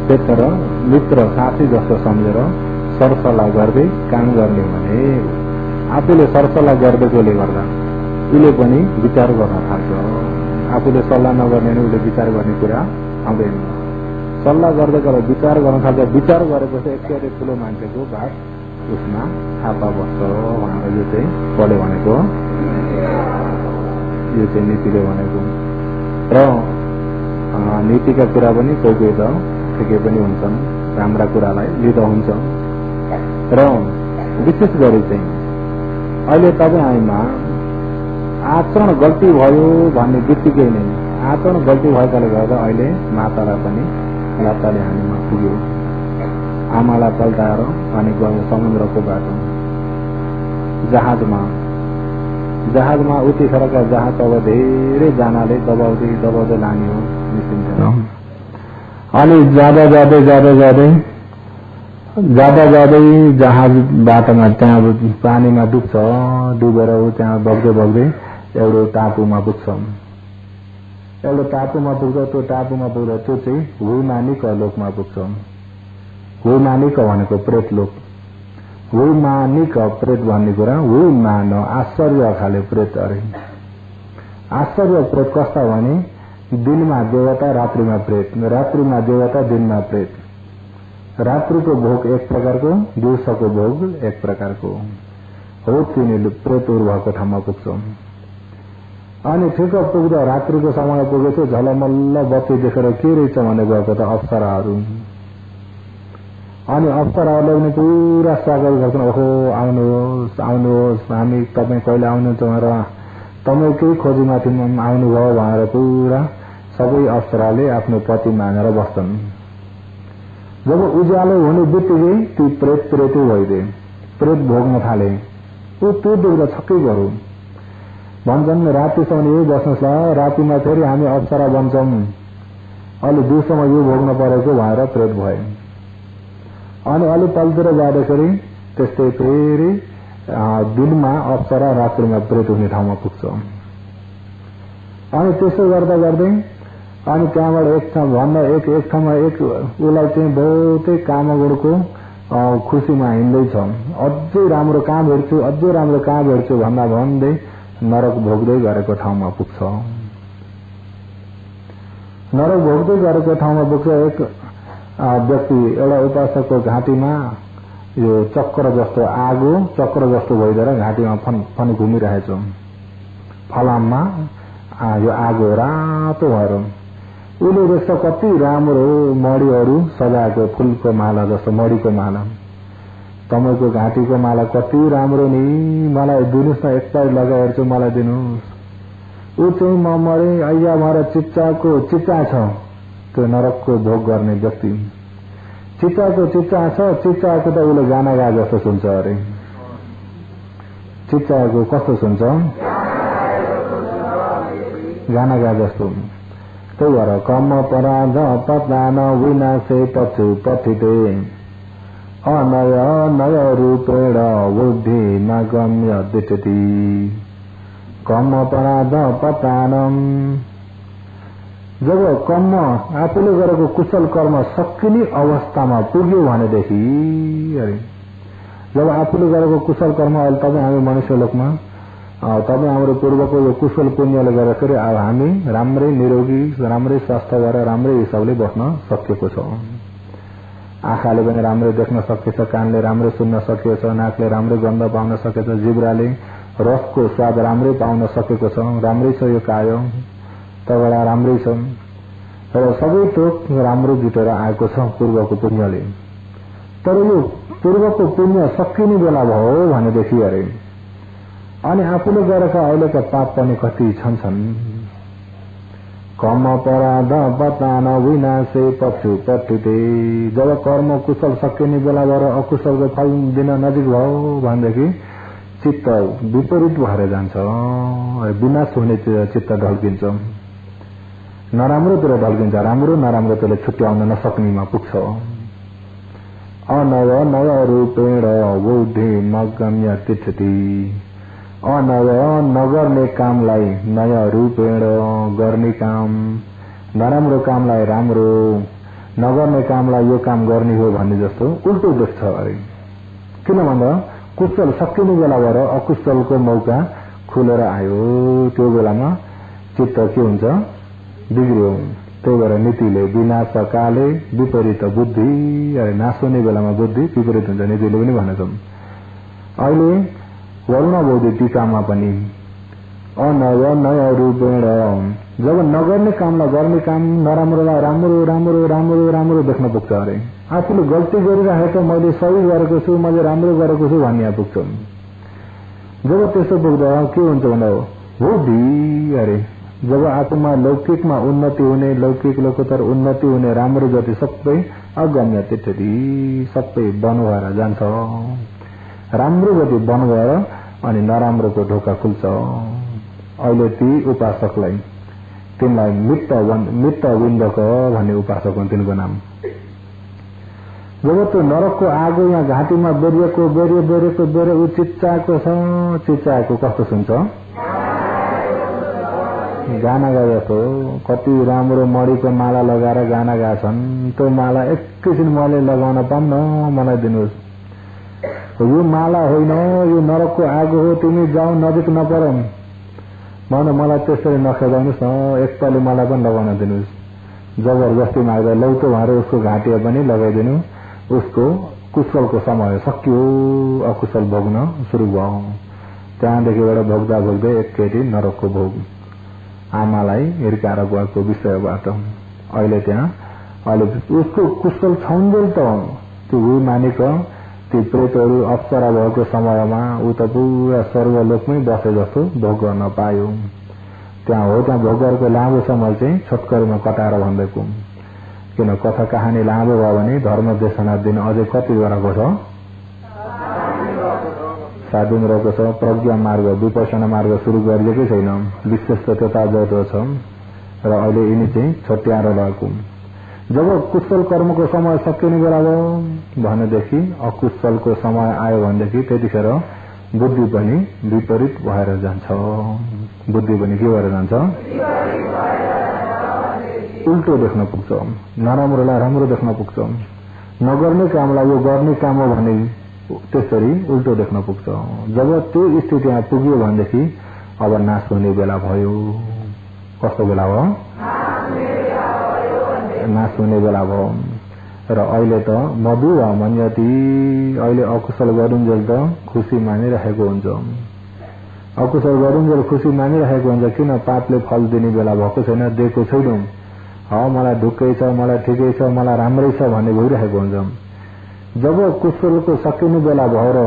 त्यसर मित्र साथी जस्तो सम्झेर सरसल्लाह गर्दै काम गर्ने भने आफूले सरसल्लाह गर्दैकोले गर्दा उसले पनि विचार गर्न थाल्छ। आफूले सल्लाह नगर्ने भने उसले विचार गर्ने कुरा आउँदैन। सल्लाह गर्दै गरेर विचार गर्न थाल्छ। विचार गरेपछि एकचोटि ठुलो मान्छेको बात उसमा छापा बस्छ भनेर यो चाहिँ पढ्यो भनेको, यो चाहिँ नीतिले भनेको। र नीतिका कुरा पनि कोही कोही त ठिकै पनि हुन्छन्, राम्रा कुरालाई लिँदा हुन्छ। र विशेष गरी चाहिँ अहिले तपाईँ हामीमा आचरण गल्ती भयो भन्ने बित्तिकै नै आचरण गल्ती भएकाले गर्दा अहिले मातालाई पनि लाताले हामीमा पुग्यो। आमालाई पल्टाएर अनि गयो समुद्रको बाटो जहाजमा उतिखेरका जहाज अब धेरै जनाले दबाउँदै लाने हो, निस्किन्थेन। अनि जाँदा जाँदै जहाज बाटोमा त्यहाँ पानीमा डुब्छ, डुबेर त्यहाँ बग्दै एउटा टापुमा पुग्छ। त्यो टापुमा पुग्दा त्यो चाहिँ हुमानिक लोकमा पुग्छ। हुमानिक भनेको प्रेत लोक। हुमानिक प्रेत भन्ने कुरा हुमान आश्चर्य खाले प्रेत अरे। आश्चर्य प्रेत कस्ता भने दिनमा देवता, रात्रिमा प्रेत, रात्रिमा देवता, दिनमा प्रेत। रात्रिको भोग एक प्रकारको, दिउँसोको भोग एक प्रकारको हो। तिनीहरू प्रेत भएको ठाउँमा पुग्छ। अनि ठिक पुग्दा रात्रिको समय पुगेको झलमल्ल बत्ती देखेर के रहेछ भने गएको त अप्सराहरू। अनि अप्सराहरूले पनि पुरा स्वागत गर्छन्। ओहो आउनुहोस्, हामी तपाईँ कहिले आउनुहुन्छ भनेर तपाईँकै खोजीमाथि आउनुभयो भनेर पुरा सबै अप्सराले आफ्नो पति मानेर बस्छन्। जब उज्यालो हुने बित्तिकै ती प्रेतै भइदिए, प्रेत भोग्न थाले। त्यो देख्दा छक्कै गरौँ भन्छन् रातिसम्म यही बस्नुहोस् ल, रातिमा फेरि हामी अप्सरा बन्छौँ, अलि दिउँसोमा यो भोग्न परेको भनेर प्रेत भए। अनि अलि तलतिर जाँदाखेरि त्यस्तै फेरि दिनमा अप्सरा, रात्रिमा प्रेत हुने ठाउँमा पुग्छ। अनि त्यसो गर्दै अनि त्यहाँबाट एक ठाउँमा एक उसलाई चाहिँ बहुतै कामगुणको खुसीमा हिँड्दैछ। अझै राम्रो काम हेर्छु भन्दै नरक भोग्दै गरेको ठाउँमा पुग्छ। नरक भोग्दै गरेको ठाउँमा पुग्छ। एक व्यक्ति एउटा उपासकको घाँटीमा यो चक्र जस्तो भइदिएर घाँटीमा फन घुमिरहेछ। फलाममा यो आगो रातो भएर उसले जस्तो कति राम्रो मडीहरू सजाएको, फुलको माला जस्तो मडीको माला। तपाईँको घाँटीको माला कति राम्रो नि, मलाई दिनुहोस् न, एकपल्ट लगाएर हेर्छु, मलाई दिनुहोस्। ऊ चाहिँ म मरे अయ్యా मर चिच्चा छ त्यो नरकको भोग गर्ने व्यक्ति। चिच्चाको चिच्चा छ, चिच्चाको त उसले गाना गा जस्तो सुन्छ अरे। चिच्चाको कस्तो सुन्छ? गाना गा जस्तो। त्यही भएर कम पराध पतान विनाशे पछु पठिते अनय नय रूपेण बुद्धि न गम्य दिशति। कम पराध पतानम, जब कर्म आफूले गरेको कुशल कर्म सकिने अवस्थामा पुग्यो भनेदेखि अरे, जब आफूले गरेको कुशल कर्म अहिले तपाईँ हामी मनुष्य लोकमा तपाईँ हाम्रो पूर्वको यो कुशल पुण्यले गर्दाखेरि अब हामी राम्रै निरोगी राम्रै स्वास्थ्य भएर राम्रै हिसाबले बस्न सकेको छ। आँखाले पनि राम्रै देख्न सकेछ, कानले राम्रै सुन्न सकेको छ, नाकले राम्रै गन्ध पाउन सकेछ, जिब्राले रसको स्वाद राम्रै पाउन सकेको छ, राम्रै छ यो काय तगडा राम्रै छ र सबै थोक राम्रो जुटेर आएको छ पूर्वको पुण्यले। तर यो पूर्वको पुण्य सकिने बेला भयो भनेदेखि अरे अनि आफूले गरेका अहिलेका पाप पनि कति छन्। कम पराध पतान विनाशे पछु पठिते, जब कर्म कुशल सकिने बेला भएर अकुशलको फल दिन नजिक भयो भनेदेखि चित्त विपरीत भएर जान्छ, विनाश हुने चित्त ढल्किन्छ, नराम्रोतिर ढल्किन्छ, राम्रो नराम्रोतिर छुट्याउन नसक्नेमा पुग्छ। अनव नव रूपेण बुद्धि नगम्य तिष्ठति, अनव नगर्ने कामलाई नय रूपेण गर्ने काम, नराम्रो कामलाई राम्रो नगर्ने कामलाई यो काम गर्ने हो भन्ने जस्तो उल्टो देख्छ अरे। किन भन्दा कुशल सकिने बेला भएर अकुशलको मौका खुलेर आयो, त्यो बेलामा चित्त के हुन्छ? बिग्रियो। त्यही भएर नीतिले विनाश काले विपरीत बुद्धि, अरे नाश हुने बेलामा बुद्धि विपरीत हुन्छ, नीतिले पनि भनेछौँ। अहिले वरुण बौद्ध टीकामा पनि अनव नय रूपेण, जब नगर्ने कामलाई गर्ने काम, नराम्रोलाई राम्रो राम्रो राम्रो राम्रो देख्न पुग्छ अरे। आफूले गल्ती गरिरहेको मैले सही गरेको छु, मैले राम्रो गरेको छु भन्ने पुग्छ। जब त्यस्तो पुग्दा के हुन्छ भन्दा बुद्धि अरे, जब आफूमा लौकिकमा उन्नति हुने, लौकिक लोकोत्तर उन्नति हुने राम्रो जति सबै अगम्य तिष्ठति, सबै बन भएर जान्छ। राम्रो गति बन भएर अनि नराम्रोको ढोका खुल्छ। अहिले ती उपासकलाई तिनलाई मित्त विन्दक भन्ने उपासक हुन्, तिनको नाम। जब त्यो नरकको आगो यहाँ घाँटीमा बेरिएको ऊ चिच्चाएको छ, चिच्चाएको कस्तो सुन्छ? गाना गा जस्तो। कति राम्रो मणिको माला लगाएर गाना गाछन्, त्यो माला एकैछिन मैले लगाउन पाउन मलाई दिनुहोस्, यो माला होइन यो नरकको आगो हो, तिमी जाऊ नजिक नपरौ भन, मलाई त्यसरी नखेदाउनुहोस् न, एकपल्ट मलाई पनि लगाउन दिनुहोस्। जबरजस्ती माग्दा लौटो भएर उसको घाँटीमा पनि लगाइदिनु, उसको कुशलको समय सकियो, अकुशल भोग्न सुरु भयो। त्यहाँदेखिबाट भोग्दा भोग्दै एकचोटि नरकको भोग आमालाई हिर्काएर गएको विषयबाट अहिले त्यहाँ अहिले उसको कुशल छौन्जेल त त्यो मानिक ती प्रेतहरू अप्सरा भएको समयमा ऊ त पुरा स्वर्गलोकमै बसे जस्तो भोग गर्न पायो। त्यहाँ हो, त्यहाँ भोग गरेको लामो समय चाहिँ छोटकरीमा कटाएर भन्दैको, किन कथा कहानी लामो भयो भने धर्म देशना दिन अझै कति गराएको छ? 7 दिन रहेको छ। प्रज्ञा मार्ग विपसना मार्ग सुरु गरिएकै छैन, विशेष त त्यता जस्तो छ र अहिले यिनी चाहिँ छट्याएर रहेको। जब कुशल कर्मको समय सकिने बेला भयो भनेदेखि अकुशलको समय आयो भनेदेखि त्यतिखेर बुद्धि पनि विपरीत भएर जान्छ। बुद्धि पनि के भएर जान्छ? उल्टो देख्न पुग्छ, नराम्रोलाई राम्रो देख्न पुग्छ, नगर्ने कामलाई यो गर्ने काम हो भने त्यसरी उल्टो देख्न पुग्छ। जब त्यो स्थितिमा पुग्यो भनेदेखि अब नाश हुने बेला भयो। कस्तो बेला भयो? नाश हुने बेला भयो। र अहिले त मधु मन्यति, अहिले अकुशल गरुन्जेल त खुसी मानिरहेको हुन्छ, अकुशल गरुन्जेल खुसी मानिरहेको हुन्छ। किन? पापले फल दिने बेला भएको छैन, दिएको छैनौँ, मलाई ढुक्कै छ, मलाई ठिकै छ, मलाई राम्रै छ भन्ने भइरहेको हुन्छ। जब कुशलको सकिने बेला भएर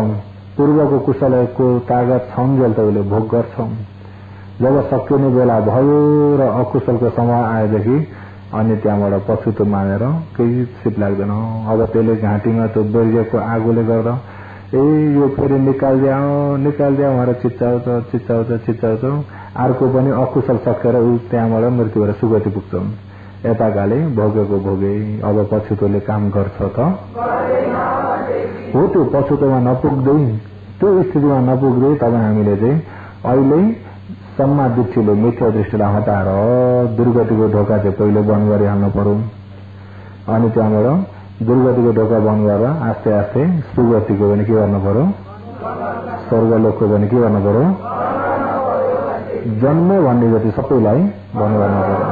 पूर्वको कुशलको तागत छौन्जेल त उसले भोग गर्छ। जब सकिने बेला भयो र अकुशलको समय आएदेखि अनि त्यहाँबाट पछुतो मानेर केही सिप लाग्दैन। अब त्यसले घाँटीमा त्यो बेर्गेको आगोले गर्दा यो फेरि निकालिदिया भनेर चिच्चाउँछ। अर्को पनि अकुशल सकेर ऊ त्यहाँबाट मृत्यु भएर सुगति पुग्छ। यताकाले भोगेको भोगे। अब पछुतोले काम गर्छ त हो। त्यो पछुतोमा नपुग्दै त्यो स्थितिमा नपुग्दै तपाईँ हामीले चाहिँ अहिले सम्मा दृष्टिले मिथ्या दृष्टिलाई हटाएर दुर्गतिको ढोका चाहिँ पहिले बन्द गरिहाल्नु पर्यो। अनि त्यहाँबाट दुर्गतिको ढोका बन्द गरेर आस्ते आस्ते सुगतिको पनि के गर्नु पर्यो, स्वर्गलोकको पनि के गर्नु पर्यो, जन्म भन्ने जति सबैलाई बन्द गर्नु पर्यो।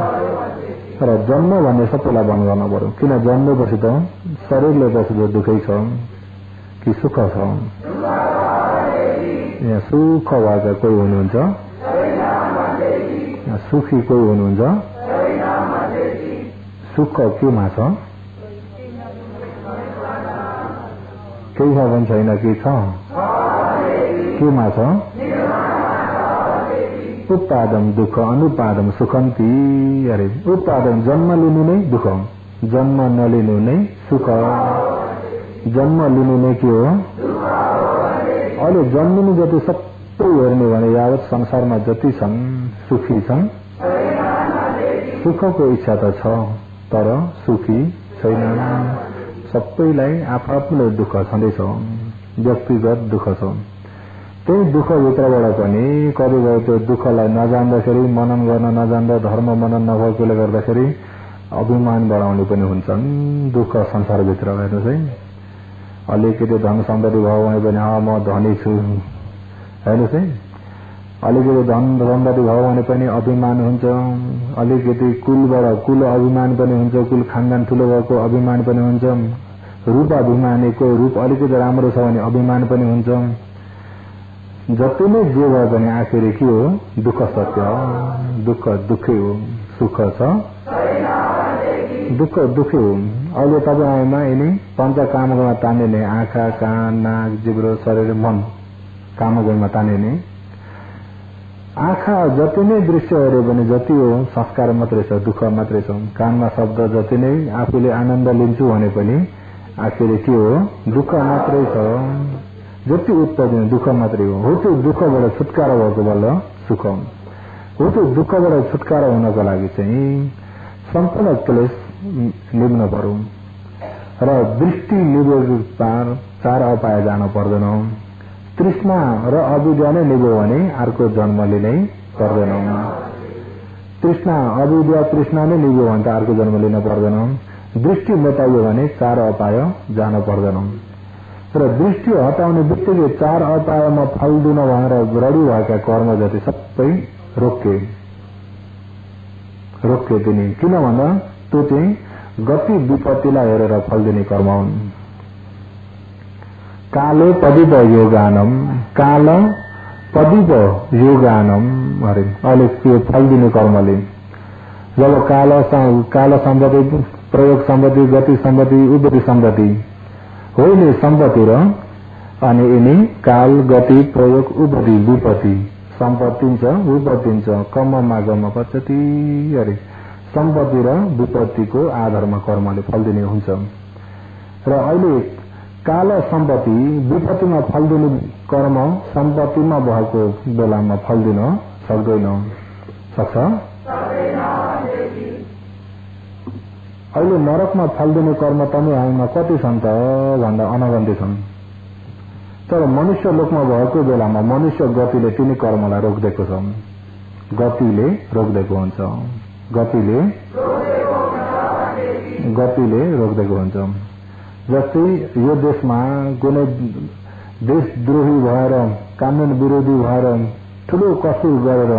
तर जन्म भन्ने सबैलाई बन्द गर्नु पर्यो। किन जन्मेपछि त शरीरले पछि त दुःखै छ कि सुख छ? यहाँ सुख भएका कोही हुनुहुन्छ, सुखी कोही हुनुहुन्छ? सुख केमा छ? केही छ पनि छैन कि छ? केमा छ? उत्पादन दुःख अनुपादन सुखन्ती। अरे उत्पादन जन्म लिनु नै दुःख, जन्म नलिनु नै सुख। जन्म लिनु नै के हो? अहिले जन्मिनु जति सबै हेर्ने भने यावत संसारमा जति छन् सुखी छन्। सुखको इच्छा त छ तर सुखी छैन। सबैलाई आफ्नो दुःख छँदैछ, व्यक्तिगत दुःख छ। त्यही दुःखभित्रबाट पनि कतिपय त्यो दुःखलाई नजान्दाखेरि, मनन गर्न नजान्दा, धर्म मनन नभएकोले गर्दाखेरि अभिमान बढाउने पनि हुन्छन्। दुःख संसारभित्र हेर्नुहोस् है, अलिकति धन सम्पत्ति भयो भने पनि म धनी छु हेर्नुहोस् है, अलिकति धन सम्पत्ति भयो भने पनि अभिमान हुन्छ। अलिकति कुलबाट कुल अभिमान पनि हुन्छ, कुल खानदान ठुलो भएको अभिमान पनि हुन्छ। रूप अभिमानीको रूप अलिकति राम्रो छ भने अभिमान पनि हुन्छ। जति नै जे भए पनि आखिरी के हो? दुःख सत्य हो। दुःख दुःखै हो, सुख छ दुःख दुःखै हो। अहिले तपाईँमा यिनी पञ्च कामगुणमा तानिने आँखा, कान, नाक, जिब्रो, शरीर, मन कामगुणमा तानिने। आँखा जति नै दृश्य हेऱ्यो भने जति हो संस्कार मात्रै छ, दुःख मात्रै छ। कानमा शब्द जति नै आफूले आनन्द लिन्छु भने पनि आखिर के हो? दुःख मात्रै छ। जति उत्पादन दुःख मात्रै हो। त्यो दुःखबाट छुटकारा भएको बल्ल सुख हो। त्यो दुःखबाट छुटकारा हुनको लागि चाहिँ सम्पूर्ण क्लेश निभ्न पर्यो र दृष्टि निभेको पार चार अपाय जान पर्दैन। तृष्णा र अविद्या नै निभ्यो भने अर्को जन्म लिनै पर्दैन। तृष्णा अविद्या तृष्णा नै निभ्यो भने त अर्को जन्म लिन पर्दैन। दृष्टि मेटाइयो भने चार अपाय जान पर्दैन। र दृष्टि हटाउने बित्तिकै चार अपायमा फल दिन भनेर रडी भएका कर्म जति सबै रोक्के दिने। किन भन्दा त्यो चाहिँ गति विपत्तिलाई हेरेर फल दिने कर्म हुन्। कालो पदिप योगानम, काल पदिप योगानम अरे अहिले त्यो फल दिने कर्मले जब काल सम्पत्ति, प्रयोग सम्पत्ति, गति सम्पत्ति, उपति सम्पत्ति होइन सम्पत्ति र अनि यिनी काल, गति, प्रयोग, उपति, विपत्ति सम्पत्तिन्छ विपत्तिन्छ कम मागम पचति। अरे सम्पत्ति र विपत्तिको आधारमा कर्मले फल दिने हुन्छ। र अहिले काल सम्पत्ति विपत्तिमा फल दिने कर्म सम्पत्तिमा भएको बेलामा फल दिन सक्दैन, सक्छ? अहिले नरकमा फल दिने कर्म तमिलनाडुमा कति छन् त भन्दा अनगन्ती छन्। तर मनुष्य लोकमा भएको बेलामा मनुष्य गतिले तिनी कर्मलाई रोकिदिएको छ। गतिले रोकिदिएको हुन्छ, गतिले रोकिदिएको हुन्छ। जस्तै यो देशमा कुनै देशद्रोही भएर, कानून विरोधी भएर ठुलो कसुर गरेर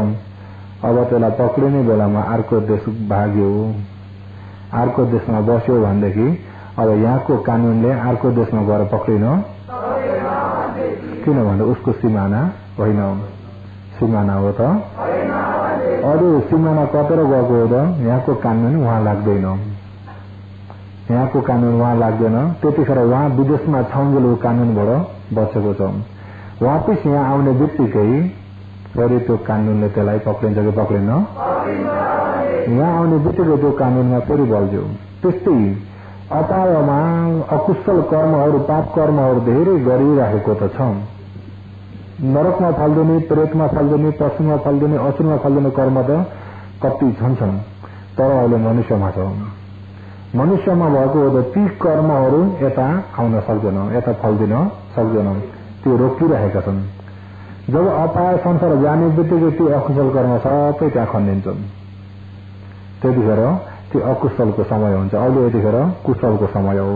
अब त्यसलाई पक्रिने बेलामा अर्को देश भाग्यो, अर्को देशमा बस्यो भनेदेखि अब यहाँको कानूनले अर्को देशमा गएर पक्रिन, किनभने उसको सिमाना होइन, सिमाना हो त। अरू सिमाना कतेर गएको हो त यहाँको कानून उहाँ लाग्दैन, यहाँको कानून उहाँ लाग्दैन। त्यतिखेर उहाँ विदेशमा छाउन्जेलको कानूनबाट बचेको छ। वापिस यहाँ आउने बित्तिकै फेरि त्यो कानूनले त्यसलाई पक्रिन्छ कि पक्रिन्न? यहाँ आउने बित्तिकै त्यो कानुनमा फेरि बल्झ्यो। त्यस्तै अपायमा अकुशल कर्महरू पाप कर्महरू धेरै गरिरहेको त छ। नरकमा फल्दिने, प्रेतमा फल्दिने, पशुमा फल्दिने, असुरमा फल्दिने कर्म त कति छन्, तर अहिले मनुष्यमा छ। मनुष्यमा भएको हो ती कर्महरू यता आउन सक्दैन, यता फल्दिन सक्दैन, त्यो रोकिरहेका छन्। जब अपाय संसार जाने बित्तिकै ती अकुशल कर्म सबै त्यहाँ खनिन्छन्। त्यतिखेर त्यो अकुशलको समय हुन्छ। अहिले यतिखेर कुशलको समय हो।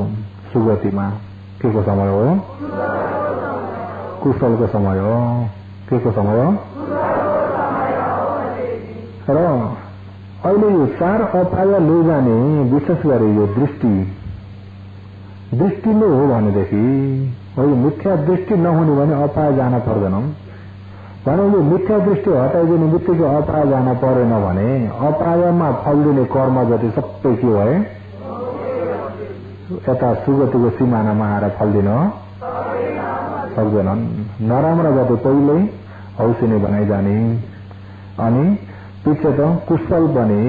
सुगतिमा के को समय हो? कुशलको समय हो। के को समय हो? र अहिले यो चार अपाय लैजाने विशेष गरी यो दृष्टिले हो भनेदेखि हो। यो मिथ्या दृष्टि नहुने भने अपाय जान पर्दैन भने यो मिथ्या दृष्टि हटाइदिने बित्तिकै अपाय जान परेन भने अपायमा फल्दिने कर्म जति सबै के भए यता सुगतिको सिमानामा आएर फल्दिन सक्दैनन्। नराम्रो जति पहिल्यै औसिने बनाइजाने अनि पछि त कुशल बने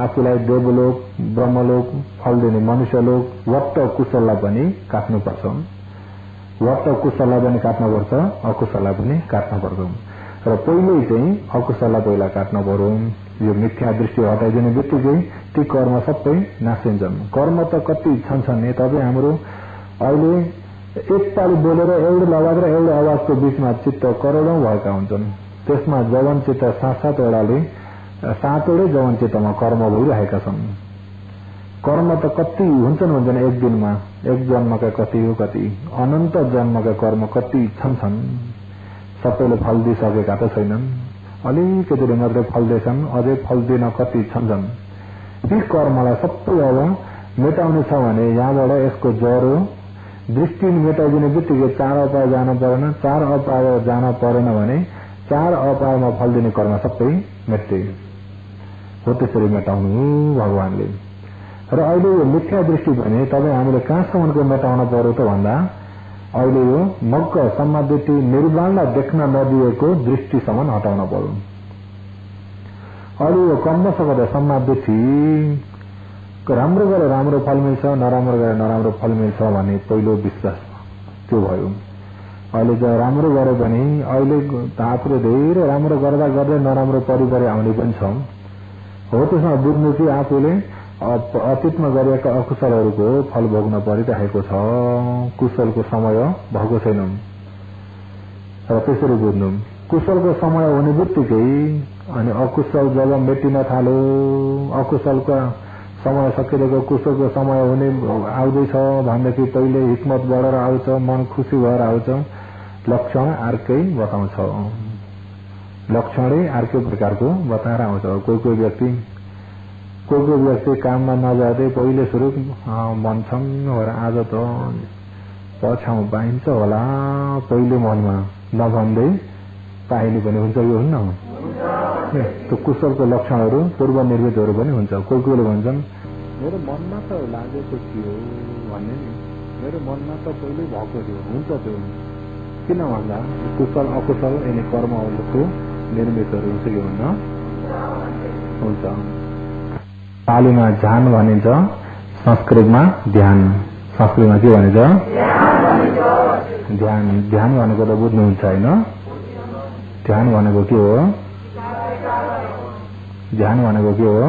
आफूलाई देवलोक ब्रह्मलोक फल्दिने मनुष्यलोक वट्ट कुशललाई पनि काट्नुपर्छ। वट्ट कुशललाई पनि काट्नुपर्छ, अकुशललाई पनि काट्नुपर्छ। र पहिले चाहिँ अकुशललाई पहिला काट्नु पर्यो। यो मिथ्या दृष्टि हटाइदिने बित्तिकै ती कर्म सबै नासिन्छन्। कर्म त कति छन् तपाईँ हाम्रो अहिले एकताली बोलेर एउटै आवाज र एउटै आवाजको बीचमा चित्त करोडौं भएका हुन्छन्। त्यसमा जवन चित्त सातवटै जवन चित्तमा कर्म भइरहेका छन्। कर्म त कति हुन्छन् एक दिनमा, एक जन्मका कति हो, कति अनन्त जन्मका कर्म कति छन्। सबैले फल दिइसकेका त छैनन्, अलिकति मात्रै फल्दैछन्, अझै फल्दिन कति छन्। ती कर्मलाई सबै अब मेटाउनु छ भने यहाँबाट यसको जरो दृष्टि मेटाइदिने बित्तिकै चार अपाय जान परेन। चार अपाय जान परेन भने चार अपायमा फल्दिने कर्म सबै मेटे हो। त्यसरी मेटाउनु भगवानले। र अहिले यो मिथ्या दृष्टि भने तपाईँ हामीले कहाँसम्मको मेटाउन पर्यो त भन्दा अहिले यो मग्ग सम्मादृष्टि निर्वाणलाई देख्न नदिएको दृष्टिसम्म हटाउन पर्यो। अहिले यो कर्मसँग सम्मादृष्टि राम्रो गरेर राम्रो फल मिल्छ, नराम्रो गरेर नराम्रो फल मिल्छ भन्ने पहिलो विश्वास त्यो भयो। अहिले जब राम्रो गरे पनि अहिले आफूले धेरै राम्रो गर्दा गर्दै नराम्रो परिपरि आउने पनि छ हो। त्यसमा बुझ्नु कि आफूले अतीतमा गरिएका अकुशलहरूको फल भोग्न परिरहेको छ, कुशलको समय भएको छैन। र त्यसरी बुझ्नु कुशलको समय हुने बित्तिकै अनि अकुशल जब मेटिन थाल्यो, अकुशलको समय सकिरहेको कुशलको समय हुने आउँदैछ भनेदेखि पहिले हिक्मत बढेर आउँछ, मन खुसी भएर आउँछ। लक्षण अर्कै बताउँछ, लक्षणै अर्कै प्रकारको बताएर आउँछ। कोही व्यक्ति काममा नजाँदै पहिले सुरु मन छन् भएर आज त पछ्याउ पाइन्छ होला पहिले मनमा नभन्दै पाइने पनि हुन्छ। यो हुन्न त्यो कुशलको लक्षणहरू पूर्व निर्मितहरू पनि हुन्छ। कोहीले भन्छन् मेरो मनमा त लागेको थियो भन्ने नि, मेरो मनमा त पहिले भएको थियो। हुन्छ त्यो किन भन्दा कुशल अकुशल यिनी कर्महरूको निर्मितहरू हुन्छ। यो हुन्न हुन्छ। पालीमा ध्यान भनिन्छ, संस्कृतमा ध्यान। संस्कृतमा के भनिन्छ? ध्यान। ध्यान भनेको त बुझ्नुहुन्छ होइन? ध्यान भनेको के हो? ध्यान भनेको के हो?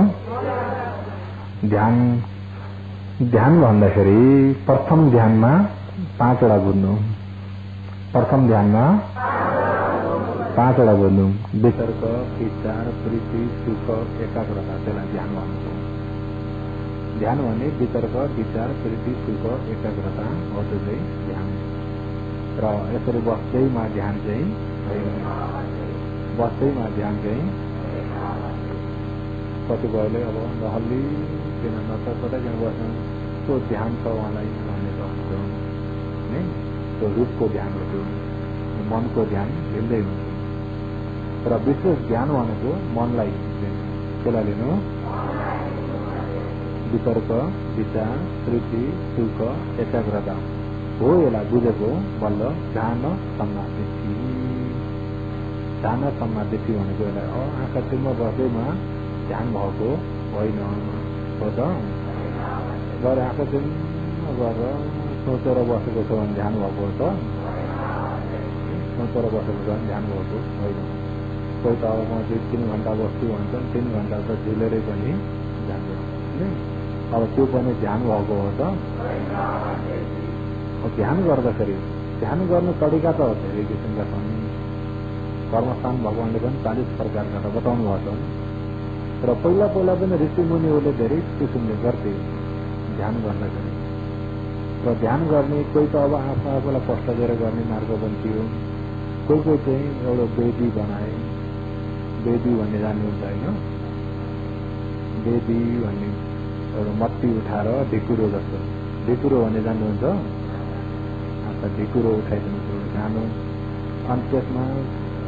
ध्यान भन्दाखेरि प्रथम ध्यानमा 5 वटा बुझ्नु। प्रथम ध्यानमा 5 वटा बुझ्नु। वितर्क, विचार, प्रीति, सुख, एकाग्रता, त्यसलाई ध्यान भन्छ। ध्यान भने वितर्क, विचार, प्रीति, सुख, एकाग्रता हो, त्यो चाहिँ ध्यान। र यसरी बस्दैमा ध्यान चाहिँ बस्दैमा ध्यान चाहिँ कतिपयले अब हल्ली किन नत्र कतै बस्नु त्यो ध्यान छ उहाँलाई भन्ने हुन्छ नि। त्यो रूपको ध्यान हो, त्यो मनको ध्यान भिन्दै हुन्छ। र विशेष ध्यान भनेको मनलाई त्यसलाई लिनु। वितर्क, विचार, प्रीति, सुख, एकाग्रता हो। यसलाई बुझेको बल्ल ध्यान समाधि। ध्यान समाधि भनेको यसलाई आँखा टिप्न बस्दैमा ध्यान भएको होइन हो त। गएर आँखा चिम्म गरेर सोचेर बसेको छ भने ध्यान भएको हो त, सोचेर बसेको छ भने ध्यान भएको होइन। कोही त अब म 2-3 घण्टा बस्छु भन्छन्, 3 घण्टा त झुलेरै पनि ध्यान गर्छु। अब त्यो पनि ध्यान भएको हो त। ध्यान गर्दाखेरि ध्यान गर्ने तरिका त धेरै किसिमका छन्। कर्मस्थान भगवानले पनि 40 प्रकारका त बताउनु भएको छ। र पहिला पहिला पनि ऋषिमुनिहरूले धेरै किसिमले गर्थे ध्यान गर्दाखेरि। र ध्यान गर्ने कोही त अब आफूलाई कष्ट दिएर गर्ने मार्ग पनि थियो, कोही कोही चाहिँ एउटा वेदी बनाए। वेदी भन्ने जान्नुहुन्छ होइन? वेदी भन्ने एउटा मट्टी उठाएर ढिकुरो जस्तो, ढिकुरो भन्ने जान्नुहुन्छ? ढिकुरो उठाइदिनु सानो, अनि त्यसमा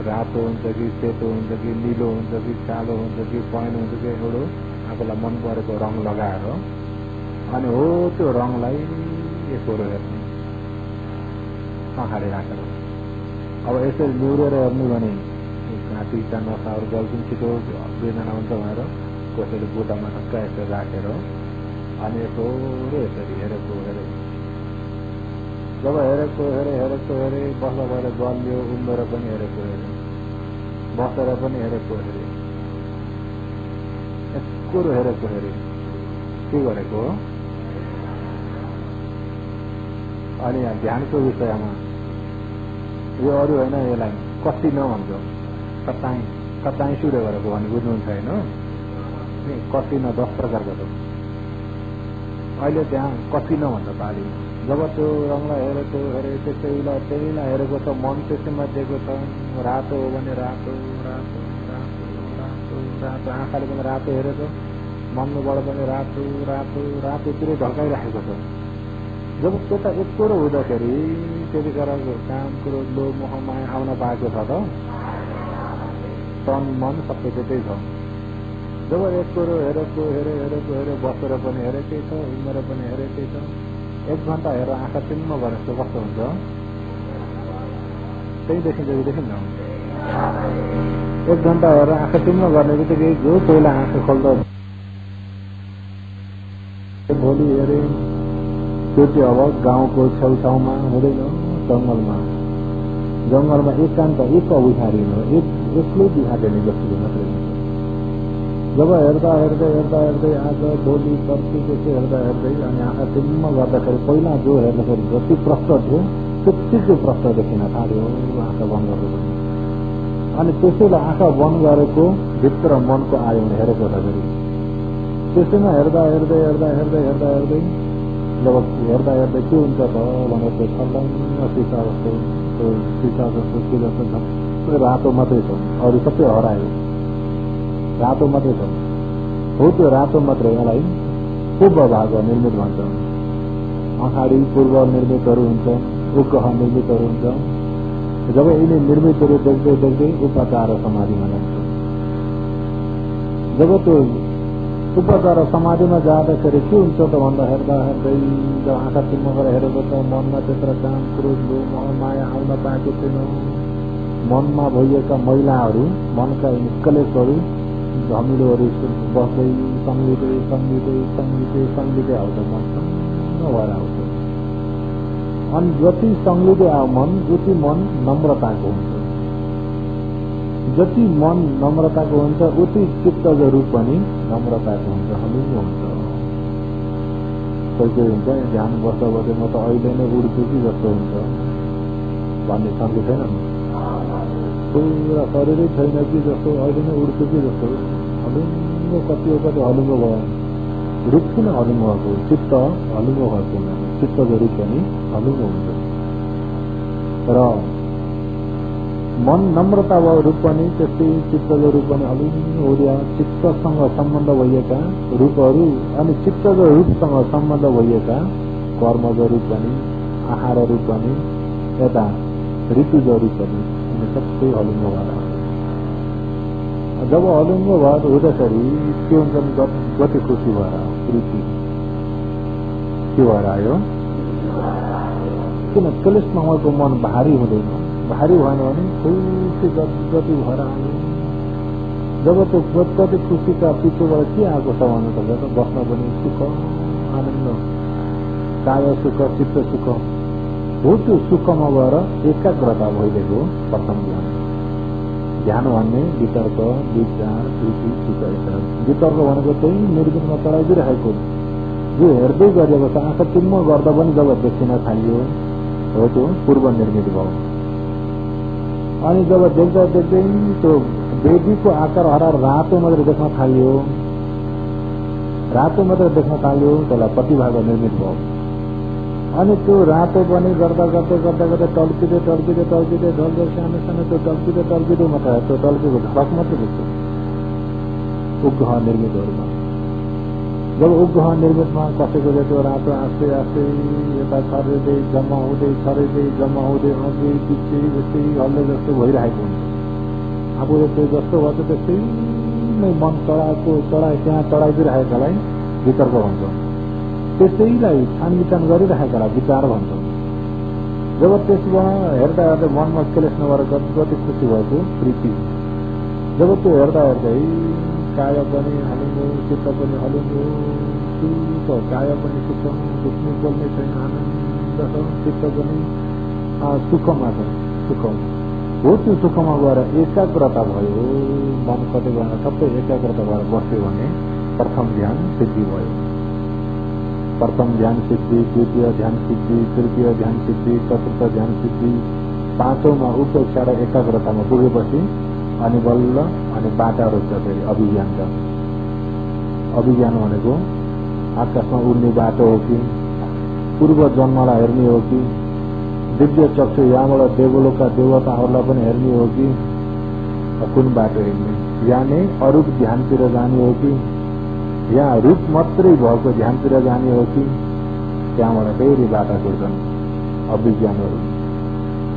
रातो हुन्छ कि सेतो हुन्छ कि निलो हुन्छ कि कालो हुन्छ कि पहेँलो हुन्छ कि एउटा आफूलाई मन परेको रङ लगाएर अनि हो त्यो रङलाई यसो हेर्ने अगाडि राखेर। अब यसरी निहुरेर हेर्नु भने घाँटीका नसाहरू गल्छन् छिटो वेदना हुन्छ भनेर कसैले बुट्टामा टक्क यसरी राखेर अनि यसो यसरी हेरेको हेरे, जब हेरेको हेरे बस्दा भएर गल्यो, उम्मेर पनि हेरेको हेरे, बसेर पनि हेरेको हेरे, कुरो हेरेको हेरे, के गरेको हो? अनि यहाँ ध्यानको विषयमा यो अरू होइन, यसलाई कति नभन्छ, कताई सुरे गरेको भने बुझ्नुहुन्छ होइन? कति न 10 प्रकारको छ। अहिले त्यहाँ कति नभन्छ पाली। जब त्यो रङलाई हेरेको हेरे त्यसैलाई हेरेको त मन त्यसैमा दिएको छ। रातो हो भने रातो रातो रातो रातो रातो, आँखाले पनि रातो हेरेको, मनबाट पनि रातो रातो रातोतिरै ढल्काइराखेको छ। जब त्यता एकरो हुँदाखेरि त्यतिखेर काम कुरो लोभ मोह माया आउन पाएको छ त, तन मन सबै त्यतै छ। जब एकरो हेरेको हेरे बसेर पनि हेरेकै छ, उमेर पनि हेरेकै छ। 1 घण्टा हेरेर आँखा चिम्म गरेर चाहिँ कस्तो हुन्छ? त्यही देखिन्छ कि देखिन्न? 1 घण्टा हेरेर आँखा चिम्म गर्ने बित्तिकै जो पहिला आँखा खोल्दा भोलि हेरे त्यो चाहिँ अब गाउँको छेउछाउमा हुँदैन, जङ्गलमा एकान्त एक उठारिन एक्लै दिखा देने जस्तो मात्रै हुन्छ। जब हेर्दा आज भोलि पर्सि त्यसै हेर्दै अनि आँखा चिम्म गर्दाखेरि पहिला जो हेर्दाखेरि जति प्रश्न थियो त्यतिकै प्रश्न देखिन थाल्यो आँखा बन्द गरेको। अनि त्यसैलाई आँखा बन्द गरेको भित्र मनको आयो भने हेरेको छ फेरि त्यसैमा हेर्दा जब हेर्दा के हुन्छ त भनेर त्यो छल्लङ्ग सिसा जस्तो रातो मात्रै छ, अरू सबै हरायो, रातो मात्रै छ। हो त्यो रातो मात्रै यसलाई पूर्व भाग निर्मित भन्छ। अगाडि पूर्व निर्मितहरू हुन्छ, उग्रह निर्मितहरू हुन्छ। जब यिनी निर्मितहरू देख्दै उपचार समाधिमा जान्छ। जब त्यो उपचार समाधिमा जाँदाखेरि के हुन्छ त भन्दा हेर्दै जब आँखा चिम्म गरेर हेरेको छ, मनमा त्यत्र काम क्रोध लोभ मोह माया आउन पाएको छैन। मनमा भइएका मैलाहरू, मनका कलेशहरू, धमिलोहरू बस्दै सङ्गिँदै आउँछ, मन सङ्ग भएर आउँछ। अनि जति सङ्गिँदै आयो मन उति मन नम्रताको हुन्छ। जति मन नम्रताको हुन्छ उति चित्तको रूप पनि नम्रताको हुन्छ, हलुङ्गो हुन्छ। कोही हुन्छ ध्यान बस्दा म त अहिले नै उड्छु कि जस्तो हुन्छ भन्ने खालको छैन, पुरा शरीरै छैन कि जस्तो, अहिले नै उड्छु कि जस्तो हलुङ्गो। कति हलुङ्गो भयो, रूप किन हलुङ्गो भएको? चित्त हलुङ्गो भएको, चित्तको रूप पनि हलुङ्गो हुन्छ। र मन नम्रता भयो रूप पनि त्यस्तै, चित्तको रूप पनि हलुङ्गो हो। चित्तसँग सम्बन्ध भइएका रूपहरू अनि चित्तको रूपसँग सम्बन्ध भइएका कर्मको रूप पनि, आहार रूप पनि, यता ऋतुज रूप पनि सबै हलुङ्गो भएर आउँछ। जब हलुङ्गो भएर हुँदाखेरि के हुन्छ? गति खुसी भएर प्रीति के भएर आयो? किन क्लेश नभएको मन भारी हुँदैन। भारी भएन भने खुसी गति भएर आयो। जब त्यो कति खुसीका पिछोबाट के आएको छ भन्नुपर्छ त बस्न पनि सुख आनन्द काय सुख चित्त सुख हो। त्यो सुखमा गएर एकाग्रता भइदिएको प्रथम ध्यान भन्ने वितर्क विचार कृति चित्त वितर्क भनेको चाहिँ निर्विघ्न चढाइदिइरहेको जो हेर्दै गरिएको छ आँखा चिम्म गर्दा पनि जब देखिन थालियो हो त्यो पूर्व निर्मित भयो। अनि जब देख्दा देख्दै त्यो वेदीको आकार हराएर रातो मात्रै देख्न थालियो त्यसलाई प्रतिभाग निर्मित भयो। अनि त्यो रातो पनि गर्दा गर्दै गर्दा गर्दै टल्किँदै सानो सानो त्यो टल्किँदै मात्र त्यो टल्केको झलक मात्रै देख्छ उपग्रह निर्मितहरूमा। जब उपग्रह निर्मितमा कसैको त्यो रातो आस्ते आस्ते यता छरिँदै जम्मा हुँदै अघि पछि जस्तै हल्ले जस्तो भइरहेको हुन्छ। आफूले त्यो जस्तो भन्छ त्यस्तै नै मन त्यहाँ चढाइदिइरहेकालाई वितर्क भन्छ। त्यसैलाई छानबिचान गरिरहेकालाई विचार भन्छ। जब त्यसबाट हेर्दा हेर्दै मनमा क्लेश नभएर कति खुसी भएको प्रीति। जब त्यो हेर्दा हेर्दै काय पनि हलिनु चित्त पनि हलिनु सुख काय पनि सुख दुख्नु बोल्ने छैन आनन्द छ चित्त पनि सुखमा छ सुख हो। त्यो सुखमा गएर एकाग्रता भयो मन कतै गएर सबै एकाग्रता भएर बस्यो भने प्रथम ध्यान सिद्धि भयो। प्रथम ध्यान सिद्धि द्वितीय ध्यान सिद्धि तृतीय ध्यान सिद्धि चतुर्थ ध्यान सिद्धि पाँचौंमा उपेक्षा र एकाग्रतामा पुगेपछि अनि बल्ल अनि बाटाहरू छ फेरि अभिज्ञान छ। अभिज्ञान भनेको आकाशमा उड्ने बाटो हो कि पूर्व जन्मलाई हेर्ने हो कि दिव्य चक्षु यहाँबाट देवलोकका देवताहरूलाई पनि हेर्ने हो कि कुन बाटो हेर्ने यानी अरूप ध्यानतिर जाने हो कि या रूप मात्रै भएको ध्यानतिर जाने हो कि त्यहाँबाट फेरि बाटा छुट्छन्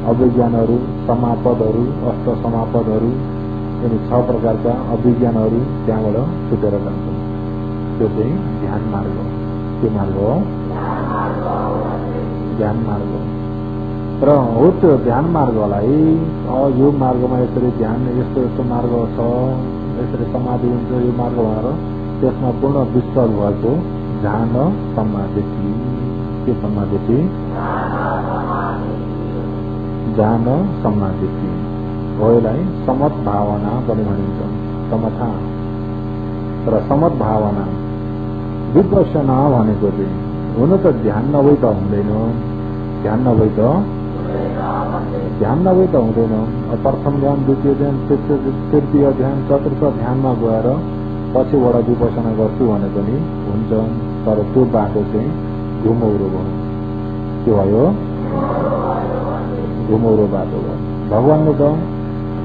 अभिज्ञानहरू समापदहरू अष्ट समापदहरू यिनी 6 प्रकारका अभिज्ञानहरू त्यहाँबाट छुटेर जान्छन्। त्यो चाहिँ ध्यान मार्ग हो। के मार्ग हो? ध्यान मार्ग र हो। त्यो ध्यान मार्गलाई यो मार्गमा यसरी ध्यान यस्तो मार्ग छ यसरी समाधि हुन्छ यो मार्ग भनेर त्यसमा पूर्ण विश्वास भएको ध्यान समाधि के समाधि ध्यान समाधि हो। यसलाई समत भावना पनि भनिन्छ समथा र समत भावना विपश्यना भनेको चाहिँ हुन त ध्यान नभई त हुँदैन ध्यान नभई त हुँदैन। प्रथम ध्यान द्वितीय ध्यान तृतीय ध्यान चतुर्थ ध्यानमा गएर पछिबाट विपसना गर्छु भने पनि हुन्छ। तर त्यो बाटो चाहिँ घुमौरो भयो। के भयो? घुमौरो बाटो भयो। भगवानले त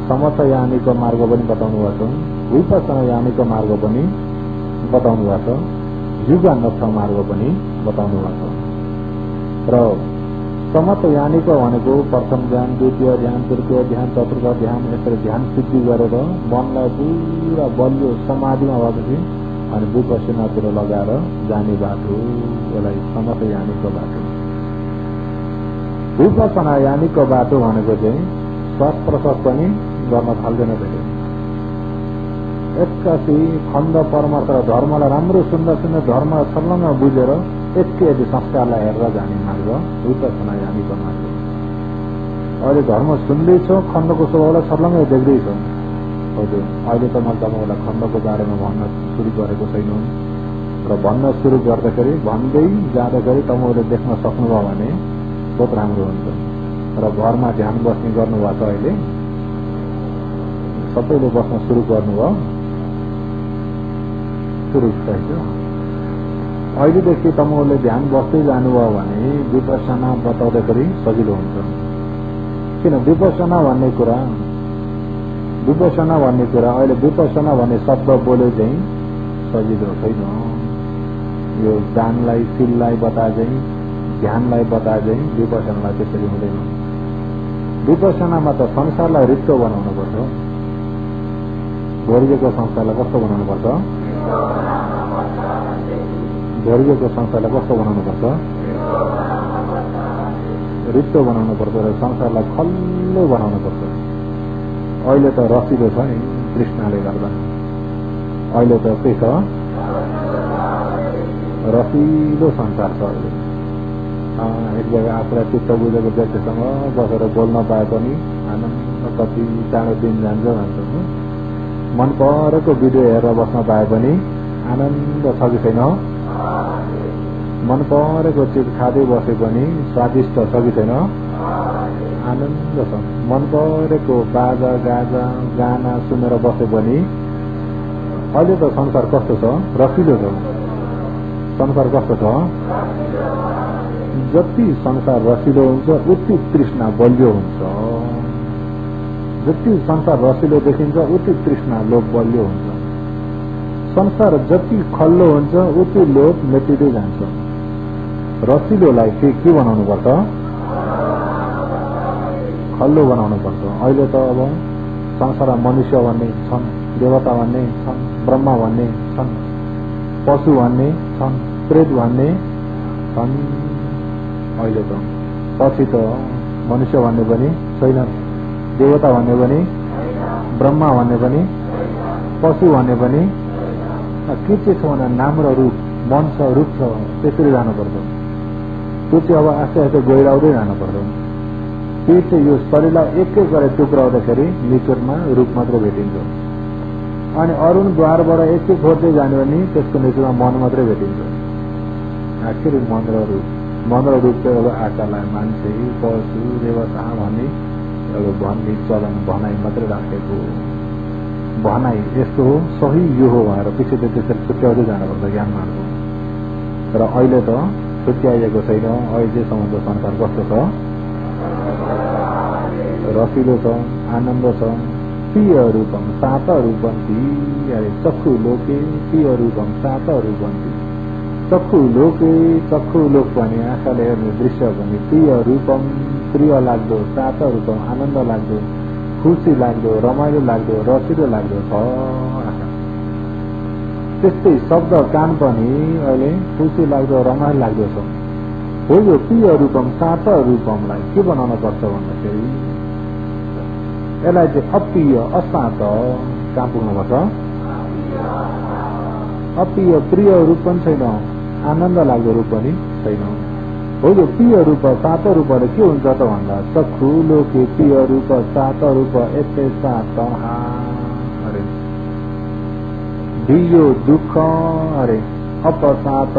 समथ यानीको मार्ग पनि बताउनु भएको छ विपसना यानीको मार्ग पनि बताउनु भएको छ युगान्त मार्ग पनि बताउनु भएको छ। र समथ यानीको भनेको प्रथम ध्यान द्वितीय ध्यान तृतीय ध्यान चतुर्थ ध्यान यसरी ध्यान सिद्धि गरेर मनलाई पुरा बलियो समाधिमा भएपछि अनि विपसनातिर लगाएर जाने बाटो यसलाई समथ यानीको बाटो। विपसना यानीको बाटो भनेको चाहिँ श्वास प्रश्वास पनि गर्न थाल्दैन। फेरि एक्कासी खण्ड परमार्थ र धर्मलाई राम्रो सुन्दा धर्मलाई छल्लङ्ग बुझेर एकै यदि संस्कारलाई हेरेर जाने मार्ग विपसना यानीको मार्ग। अहिले धर्म सुन्दैछौँ खण्डको स्वभावलाई छल्लङ्गै देख्दैछौँ। हजुर अहिले त मैले तपाईँलाई खण्डको बारेमा भन्न सुरु गरेको छैन र भन्न सुरु गर्दाखेरि भन्दै जाँदाखेरि तपाईँहरूले देख्न सक्नुभयो भने बहुत राम्रो हुन्छ। र घरमा ध्यान बस्ने गर्नुभएको छ अहिले सबैले बस्न सुरु गर्नुभयो सुरु भयो। अहिलेदेखि तपाईँहरूले ध्यान बस्दै जानुभयो भने विपसना बताउँदाखेरि सजिलो हुन्छ। किन विपसना भन्ने कुरा अहिले विपसना भन्ने शब्द बोले चाहिँ सजिलो छैन। यो दानलाई शिललाई बता चाहिँ ध्यानलाई बता चाहिँ विपसनालाई त्यसरी हुँदैन। विपसनामा त संसारलाई रित्तो बनाउनु पर्छ। भोरिएको संसारलाई कस्तो बनाउनु पर्छ? भोरिएको संसारलाई कस्तो बनाउनु पर्छ? रित्तो बनाउनु पर्छ र संसारलाई खल्लो बनाउनु पर्छ। अहिले त रसिलो छ नि तृष्णाले गर्दा। अहिले त के छ, रसिलो संसार छ। अहिले एक जग्गा आफूलाई चित्त बुझेको व्यक्तिसँग बसेर बोल्न पाए पनि आनन्द, कति चाँडो दिन जान्छ भन्छ। मन परेको भिडियो हेरेर बस्न पाए पनि आनन्द छ कि छैन? मन परेको चिज खाँदै बसे पनि स्वादिष्ट छ कि छैन? आनन्द छ। मन परेको बाजा गाजा गाना सुनेर बसे पनि अहिले त संसार कस्तो छ? रसिलो छ। संसार कस्तो छ? जति संसार रसिलो हुन्छ उति तृष्णा बलियो हुन्छ। जति संसार रसिलो देखिन्छ उति तृष्णा लोभ बलियो हुन्छ। संसार जति खल्लो हुन्छ उति लोभ मेटिँदै जान्छ। रसिलोलाई के बनाउनु पर्छ? खल्लो बनाउनु पर्छ। अहिले त अब संसारमा मनुष्य भन्ने छन्, देवता भन्ने छन्, ब्रह्मा भन्ने छन्, पशु भन्ने छन्, प्रेत भन्ने छन्। अहिले त पछि त मनुष्य भन्ने पनि छैन, देवता भन्ने पनि, ब्रह्मा भन्ने पनि, पशु भन्ने पनि के छ भने नाम र रूप, मन छ, रूप छ, त्यसरी जानुपर्छ। त्यो चाहिँ अब आस्ते आस्ते गहिराउँदै जानुपर्छ। त्यो चाहिँ यो शरीरलाई एक एक गरेर टुक्राउँदाखेरि निचोरमा रूप मात्र भेटिन्छ। अनि अरुणद्वारबाट एक एक खोज्दै जाने भने त्यसको निचोरमा मन मात्रै भेटिन्छ। आखिर मन र रूप चाहिँ अब आकालाई मान्छे, पशु, देवता भन्ने एउटा भन्ने चलन भनाइ मात्रै राखेको भनाइ यस्तो हो, सही यो हो भनेर पछि त त्यसरी छुट्याउँदै जानुपर्छ ज्ञान मार्ग। र अहिले त छुट्याइएको छैन। अहिलेसम्म त संसार कस्तो छ? रसिलो छ, आनन्द छ। प्रिय रूपम सात रूपन्ती, अरे चक्षु लोके प्रिय रूपम सात रूपन्ती। चक्षु लोक भने आँखाले हेर्ने दृश्य भने प्रिय रूपम, प्रिय लाग्दो, सात रूपम आनन्द लाग्दो, खुसी लाग्दो, रमाइलो लाग्दो, रसिलो लाग्दो छ आँखा। त्यस्तै शब्द कान पनि अहिले खुसी लाग्दो, रमाइलो लाग्दो छ। हो यो प्रिय रूपम सात रूपमलाई के बनाउन पर्छ भन्दाखेरि यसलाई चाहिँ अप्रिय असात कहाँ पुग्नुपर्छ? अप्रिय प्रिय रूप पनि छैन, आनन्द लाग्दो रूप पनि छैन। हो यो प्रिय रूप सात रूपले के हुन्छ त भन्दा चक्षु लोके प्रिय रूप सात रूप यस्तै सात। अरे धियो दुःख, अरे अपसात,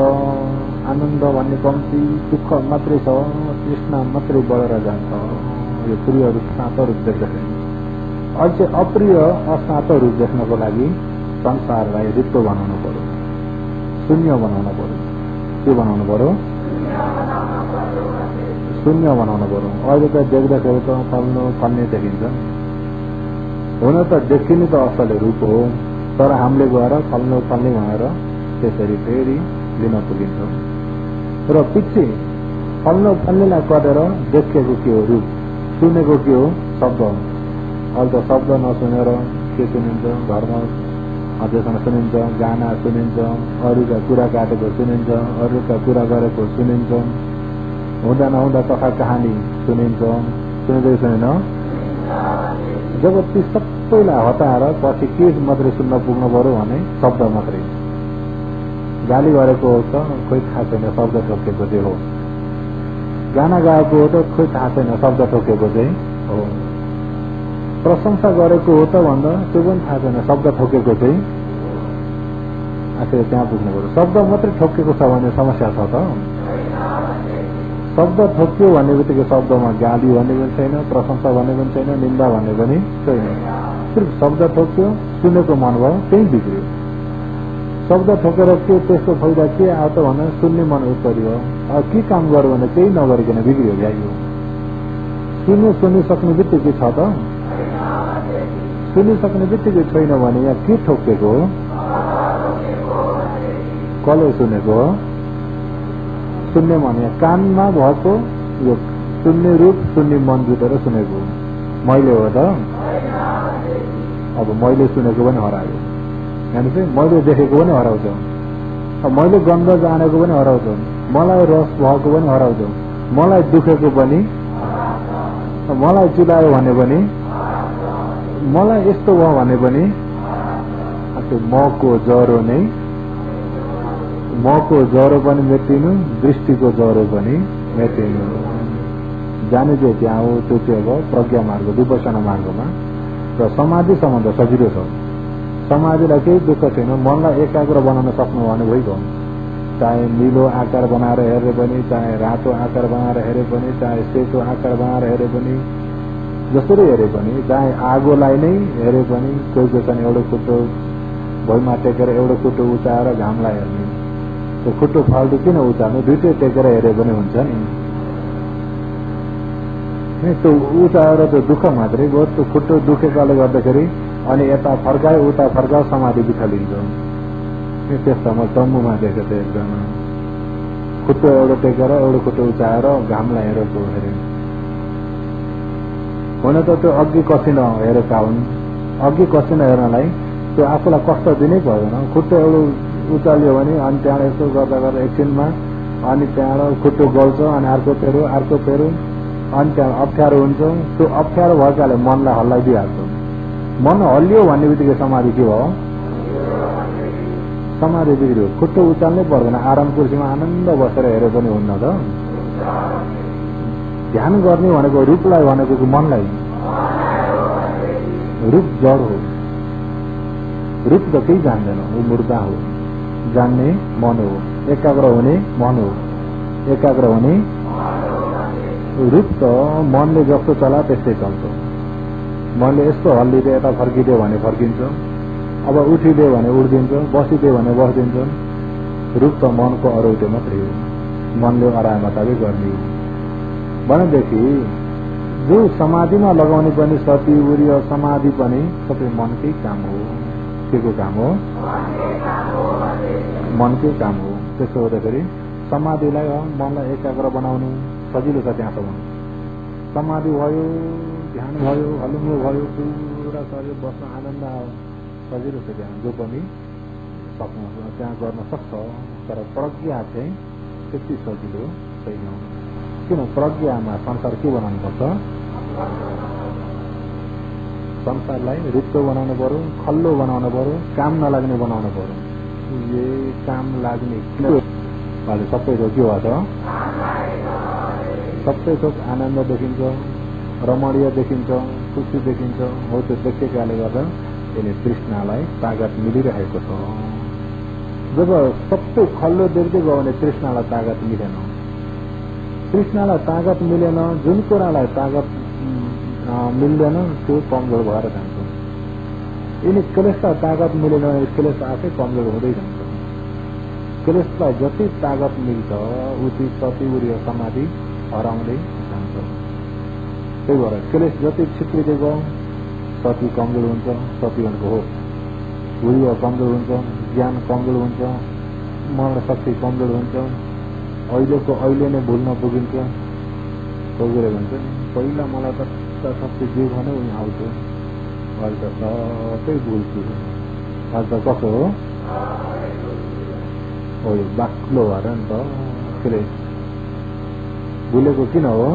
आनन्द भन्ने कम्ती, दुःख मात्रै छ, तृष्णा मात्रै बढेर जान्छ। यो प्रिय रूप सात रूप देख्दाखेरि अझै अप्रिय असात रूप देख्नको लागि संसारलाई रित्तो बनाउनु पर्यो, शून्य बनाउनु पर्यो। के बनाउनु पर्यो? शून्य बनाउनु पर्यो। अहिले त देख्दाखेरि त फल्ने देखिन्छ। हुन त देखिने त असली रूप हो, तर हामीले गएर फल्ने भनेर त्यसरी फेरि लिन पुगिन्छ। र पछि फल्नेलाई कटेर देखेको के हो? रूप। सुनेको के हो? शब्द। अहिले त शब्द नसुनेर के सुनिन्छ? घरमा अध्ययन सुनिन्छ, गाना सुनिन्छ, अरूका कुरा काटेको सुनिन्छ, अरूका कुरा गरेको सुनिन्छ, हुँदा नहुँदा कथा कहानी सुनिन्छ। सुनिँदै सुनेन? जब ती सबैलाई हटाएर पछि के मात्रै सुन्न पुग्नु पर्यो भने शब्द मात्रै। गाली गरेको हो त खोइ थाहा छैन, शब्द ठोकेको चाहिँ हो। गाना गाएको हो त खोइ थाहा छैन, शब्द ठोकेको चाहिँ हो। प्रशंसा गरेको हो त भन्दा त्यो पनि थाहा छैन, शब्द ठोकेको चाहिँ। आखिर त्यहाँ पुग्नु पर्यो। शब्द मात्रै ठोकेको छ भने समस्या छ त? शब्द ठोक्यो भन्ने बित्तिकै शब्दमा गाली भन्ने पनि छैन, प्रशंसा भन्ने पनि छैन, निन्दा भन्ने पनि छैन। सिर्फ शब्द ठोक्यो, सुनेको मन भयो, त्यही बिग्रियो। शब्द ठोकेर के त्यसको फाइदा के आयो त भने सुन्ने मन उत्परियो। अब के काम गर्यो भने केही नगरिकन बिग्रियो गाइयो। सुनिसक्ने बित्तिकै छ त? सुनिसक्ने बित्तिकै छैन भने यहाँ के ठोकेको हो? कसले सुनेको हो? सुन्ने मन यहाँ कानमा भएको यो सुन्ने रूप, सुन्ने मन जुटेर सुनेको मैले हो त? अब मैले सुनेको पनि हरायो, यानि चाहिँ मैले देखेको पनि हराउँछ, मैले गन्ध जानेको पनि हराउँछ, मलाई रस भएको पनि हराउँछ, मलाई दुखेको पनि, मलाई चिलायो भने पनि, मलाई यस्तो भयो भने पनि त्यो मको ज्वरो नै मको ज्वरो पनि मेटिनु, दृष्टिको ज्वरो पनि मेटिनु। जाने चाहिँ त्यहाँ हो, त्यो चाहिँ अब प्रज्ञा मार्ग विपसना मार्गमा। र समाधि सम्बन्ध सजिलो छ। समाधिलाई केही दुःख छैन, मनलाई एकाग्र बनाउन सक्नु भने भइगयो। चाहे नीलो आकार बनाएर हेरे पनि, चाहे रातो आकार बनाएर हेरे पनि, चाहे सेतो आकार बनाएर हेरे पनि, जसरी हेरे पनि, चाहे आगोलाई नै हेरे पनि, कोही कोही एउटा खुट्टो भुइँमा टेकेर एउटा खुट्टो उचाएर घामलाई हेर्ने, त्यो खुट्टो फाल्टो किन उचार्नु, दुइटै टेकेर हेरे पनि हुन्छ नि। त्यो उचाएर त्यो दुःख मात्रै भयो, त्यो खुट्टो दुखेकाले गर्दाखेरि अनि यता फर्कायो उता फर्कायो समाधि बिथलिन्छ। त्यस्तो म जम्मूमा देखेको थिएँ, एकजना खुट्टो एउटा टेकेर एउटा खुट्टो उचाएर घामलाई हेरेको हेरे। हुन त त्यो अघि कसिनो हेरेका हुन्, अघि कसिनो हेर्नलाई त्यो आफूलाई कष्ट दिनै पर्दैन। खुट्टो एउटा उचाल्यो भने अनि त्यहाँबाट यसो गर्दा गर्दा एकछिनमा अनि त्यहाँबाट खुट्टो गल्छ, अनि अर्को फेरो अनि त्यहाँ अप्ठ्यारो हुन्छ। त्यो अप्ठ्यारो भएकाले मनलाई हल्लाइदिइहाल्छ। मन हल्लियो भन्ने बित्तिकै समाधि के भयो, समाधि बिग्रियो। खुट्टो उचाल्नै पर्दैन, आराम कुर्सीमा आनन्द बसेर हेरे पनि हुन्न त। ध्यान गर्ने भनेको रूपलाई भनेको मनलाई, रूप जड हो, रूप त केही जान्दैन, ऊ मुर्दा हो। जान्ने मन हो, एकाग्र हुने मन हो, एकाग्र हुने रूप त मनले जस्तो चला त्यस्तै चल्छ। मनले यस्तो हल्लिदियो यता फर्किदियो भने फर्किन्छ, अब उठिदियो भने उठिदिन्छ, बसिदियो भने बसिदिन्छ। रूप त मनको अरौटे मात्रै हो, मनले अरामताले गर्ने हो। भनेदेखि जो समाधिमा लगाउने पनि सती उर्य समाधि पनि सबै मनकै काम हो। के को काम हो, मनकै काम हो। त्यसो हुँदाखेरि समाधिलाई मनलाई एकाग्र बनाउनु सजिलो छ। त्यहाँसम्म समाधि भयो, ध्यान भयो, हलुङ्गो भयो, पुरा शरीर बस्न आनन्द आयो, सजिलो छ। त्यहाँ जो पनि सक्नु त्यहाँ गर्न सक्छ। तर प्रज्ञा चाहिँ त्यति सजिलो छैन। किन प्रज्ञामा संसार के बनाउनु पर्छ, संसारलाई रित्तो बनाउनु पर्यो, खल्लो बनाउनु पर्यो, काम नलाग्ने बनाउनु पर्यो। ये काम लाग्ने सबै थोक के भन्छ, सबै थोक आनन्द देखिन्छ, रमणीय देखिन्छ, खुसी देखिन्छ। हो त्यो देखेकाले गर्दा यसले तृष्णालाई तागत मिलिरहेको छ। जब सबै खल्लो देख्दै गयो भने तृष्णालाई तागत मिलेन। तृष्णालाई तागत मिलेन, जुन कुरालाई तागत मिल्दैन त्यो कमजोर भएर जान्छ। यिनी क्लेशलाई तागत मिलेन भने क्लेश आफै कमजोर हुँदै जान्छ। क्लेशलाई जति तागत मिल्छ उति सती उर्य समाधि हराउँदै जान्छ। त्यही भएर क्लेश जति छिप्पिँदै गयो सती कमजोर हुन्छ, सती भनेको हो, उर्य कमजोर हुन्छ, ज्ञान कमजोर हुन्छ, मरण शक्ति कमजोर हुन्छ। अहिलेको अहिले नै भुल्न पुगिन्छ। कोही कुरो भन्छ पहिला मलाई त शक्ति दियो भने उनी आउँथ्यो, अहिले त सबै भुल्छु। अहिले त कसो हो, बाक्लो भएर नि त क्लेश भुलेको किन हो,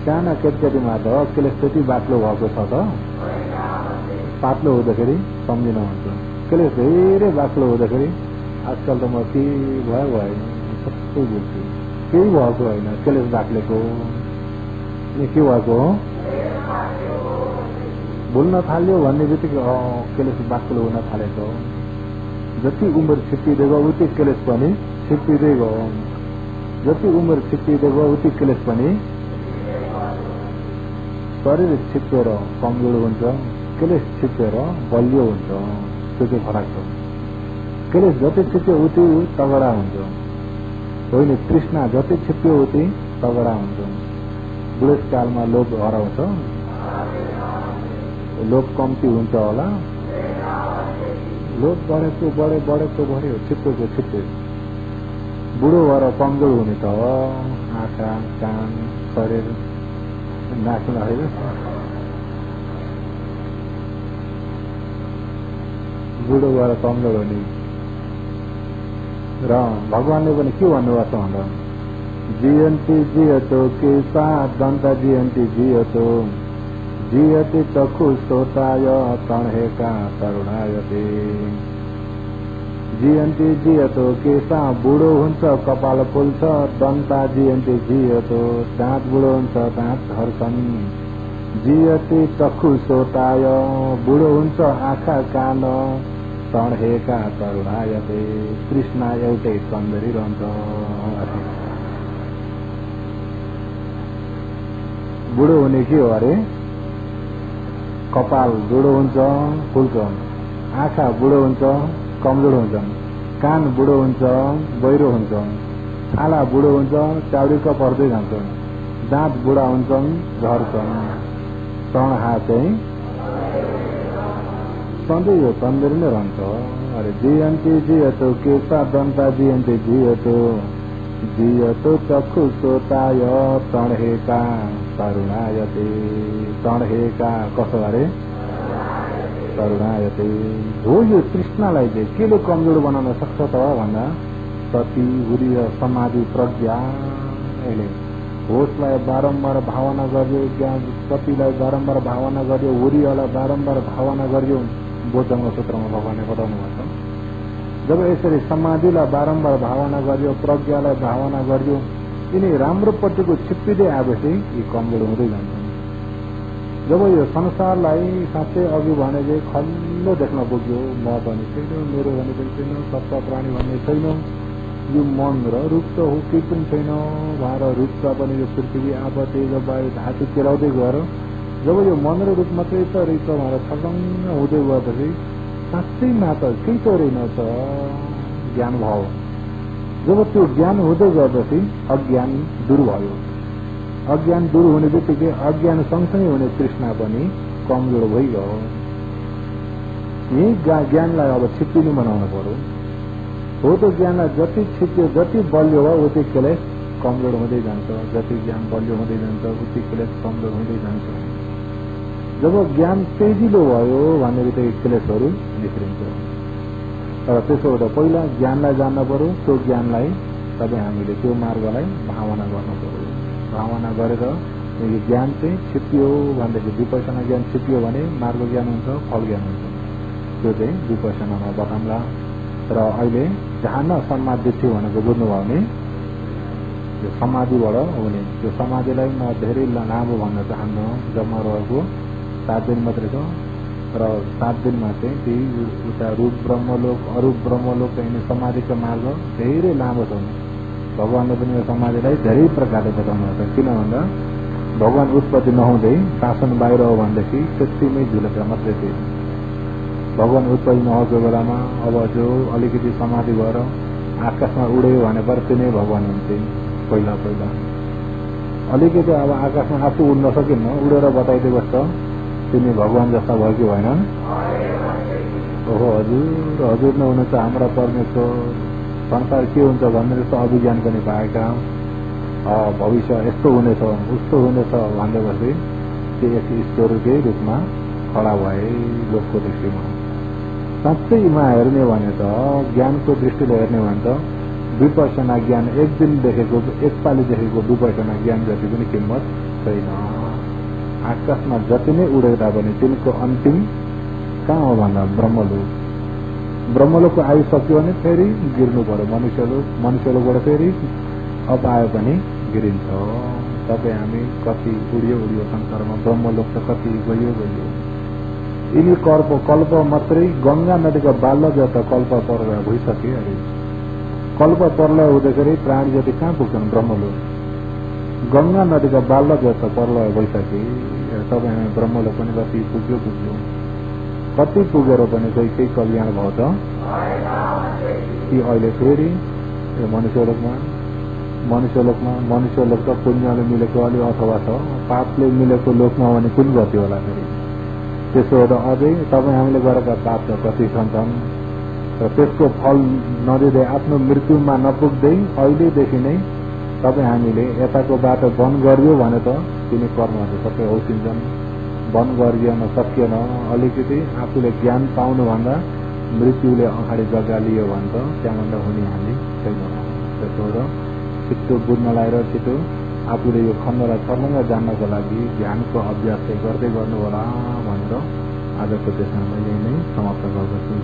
साना केटकेटीमा त क्लेश त्यति बाक्लो भएको छ त। पातलो हुँदाखेरि सम्झिन हुन्छ, क्लेश धेरै बाक्लो हुँदाखेरि आजकल त म के भयो सबै बुझ्छु। केही भएको होइन, क्लेश बाक्लेको के भएको हो, भुल्न थाल्यो भन्ने बित्तिकै क्लेश बाक्लो हुन थालेको। जति उमेर छिप्पिँदै गयो उति क्लेश पनि छिप्पिँदै गयो, जति उमेर छिप्पिँदै गयो उति क्लेश पनि। शरीर छिप्पेर कमजोर हुन्छ, क्लेश छिप्पेर बलियो हुन्छ, त्यो चाहिँ फरक छ। क्लेश जति छिप्यो उति तगडा हुन्छ, होइन तृष्णा जति छिप्यो उति तगडा हुन्छ। बुढेसकालमा लोभ हराउँछ, लोभ कम्ती हुन्छ होला, लोभ बढेको बढ्यो, छिप्पेको छिप्पे। बुढो भएर कमजोर हुने त आँखा कान शरीर नाच्न होइन, बुढो भएर कमजोर हुने। र भगवानले पनि के भन्नुभएको छ भन्दा जियन्ती जियतो के साथ दन्त जियन्ती जियतो जियति चक्षु श्रोताय तणहेका तरुणायते जियन्ति जियतो केसा बुढो हुन्छ कपाल फुल्छ दन्ता जियन्ति जियतो दाँत बुढो हुन्छ दाँत झर्छन् जियति चक्षु श्रोताय बुढो हुन्छ आँखा कान तणहेका तरुणायते तृष्णा एउटै चन्दरिरहन्छ। बुढो हुने के हो अरे कपाल बुढो हुन्छ फुल्छ, आँखा बुढो हुन्छ कमजोर हुन्छन्, कान बुढो हुन्छ बहिरो हुन्छ, छाला बुढो हुन्छ चाउडीका पर्दै जान्छन्, दाँत बुढा हुन्छन् झर्छन्, तणहा चाहिँ सधैँ यो तन्दरी नै रहन्छ। अरे जियन्ति जियतो केसा दन्ता जियन्ति जियतो जियतो चक्षु श्रोताय तणहेका तरुणायते तणहेका कसो अरे तरुणायते हो। यो तृष्णालाई चाहिँ केले कमजोर बनाउन सक्छ त भन्दा सती वीर्य समाधि प्रज्ञा। अहिले होशलाई बारम्बार भावना गर्यो, ज्ञान सतीलाई बारम्बार भावना गर्यो, वीर्यलाई बारम्बार भावना गर्यो। बोधङ्ग सूत्रमा भगवानले बताउनु भएको जब यसरी समाधिलाई बारम्बार भावना गर्यो, प्रज्ञालाई भावना गर्यो, यिनी राम्रोपट्टिको छिप्पिँदै आएपछि यी कमजोर हुँदै जान्छन्। जब यो संसारलाई साँच्चै अघि भने चाहिँ खल्लो देख्न पुग्यो, म पनि छैन, मेरो भने पनि छैन, सत्ता प्राणी भन्ने छैन, यो मन र रूप त हो केही पनि छैन भनेर रूपका पनि यो पृथ्वी आब तेज वायु धातु केलाउँदै गएर जब यो मन र रूप मात्रै त रहेछ भनेर छलङ्ग हुँदै गएपछि साँच्चैमा त केही त रहेनछ ज्ञान भाव। जब त्यो ज्ञान हुँदै गएपछि अज्ञान दूर भयो। अज्ञान दूर हुने बित्तिकै अज्ञान सँगसँगै हुने तृष्णा पनि कमजोर भइगयो। यही ज्ञानलाई अब छिप्पिनु बनाउनु पर्यो। हो त ज्ञानलाई जति छिप्यो जति बलियो भयो उतिकैले कमजोर हुँदै जान्छ, जति ज्ञान बलियो हुँदै जान्छ उतिकैले कमजोर हुँदै जान्छ। जब ज्ञान तेजिलो भयो भन्ने बित्तिकै क्लेशहरू निस्रिन्छ। तर त्यसो हुँदा पहिला ज्ञानलाई जान्न पर्यो, त्यो ज्ञानलाई तपाईँ हामीले त्यो मार्गलाई भावना गर्नु पर्यो। भावना गरेर यो ज्ञान चाहिँ छिप्पियो भनेदेखि विपसना ज्ञान छिप्पियो भने मार्ग ज्ञान हुन्छ, फल ज्ञान हुन्छ। त्यो चाहिँ विपसनामा बताउँला। र अहिले ध्यान समाधिष्ठि भनेको बुझ्नुभयो भने यो समाधिबाट हुने, त्यो समाधिलाई म धेरै लामो भन्न चाहन्न। जम्मा रहेको 7 दिन मात्रै छ र 7 दिनमा चाहिँ ती उता रूप ब्रह्मलोक अरूप ब्रह्मलोक हिँड्ने समाधिको मार्ग धेरै लामो छ। भगवानले पनि यो समाधिलाई धेरै प्रकारले बताउनुहुन्छ। किन भन्दा भगवान उत्पत्ति नहुँदै शासन बाहिर हो भनेदेखि त्यतिमै झुलेका मात्रै थिए। भगवान उत्पत्ति नहोको बेलामा अब जो अलिकति समाधि भएर आकाशमा उड्यो भने पर नै भगवान हुन्थे। पहिला पहिला अलिकति अब आकाशमा आफू उड्न सकिन्न, उडेर बताइदिए बस्छ तिनी भगवान जस्ता भयो कि भएनन्? ओहो हजुर हजुर नहुन त हाम्रा परमेश्वर संसार के हुन्छ भन्ने जस्तो अभिज्ञान पनि पाएका, भविष्य यस्तो हुनेछ उस्तो हुनेछ भन्दैपछि त्यो एक ईश्वरकै रूपमा खडा भए लोकको दृष्टिमा। साँच्चैमा हेर्ने भने त ज्ञानको दृष्टिले हेर्ने भने त विपसना ज्ञान एक दिन देखेको एकपालि देखेको विपसना ज्ञान जति पनि किम्मत छैन। आकाशमा जति नै उडेको तापनि तिनको अन्तिम कहाँ हो भन्दा ब्रह्मलोक। ब्रह्मलोकको आइसक्यो भने फेरि गिर्नु पर्यो मनुष्यलोक, मनुष्यलोकबाट फेरि अब आयो पनि गिरिन्छ। तपाईँ हामी कति उडियो संसारमा, ब्रह्मलोक त कति गयो। यिनी कल्प मात्रै गंगा नदीको बाल्य जता कल्प प्रलय भइसके। अरे कल्प प्रलय हुँदाखेरि प्राणी जति कहाँ पुग्छन् ब्रह्मलोक। गंगा नदीको बाल्य जता प्रलय भइसके। तपाईँ हामी ब्रह्मलोक पनि कति पुग्यो कति पुगेर पनि केही कल्याण भयो त कि अहिले फेरि मनुष्यलोक त पुण्यले मिलेको अलि अथवा छ, पापले मिलेको लोकमा भने कुन गति होला फेरि। त्यसो हुँदा अझै तपाईँ हामीले गरेका पाप त कति छन् र त्यसको फल नदिँदै आफ्नो मृत्युमा नपुग्दै अहिलेदेखि नै तपाईँ हामीले यताको बाटो बन्द गरियो भने त तिनी कर्महरू सबै औसिन्छन्। बन्द गरिएन सकिएन, अलिकति आफूले ज्ञान पाउनुभन्दा मृत्युले अगाडि जग्गा लियो भने त त्यहाँभन्दा हुने हामी छैन। त्यसो छिट्टो बुझ्न लगाएर छिटो आफूले यो खण्डलाई छर्लङ्ग जान्नको लागि ध्यानको अभ्यास गर्दै गर्नुहोला भनेर आजको देशमा यही नै समाप्त गर्दछु।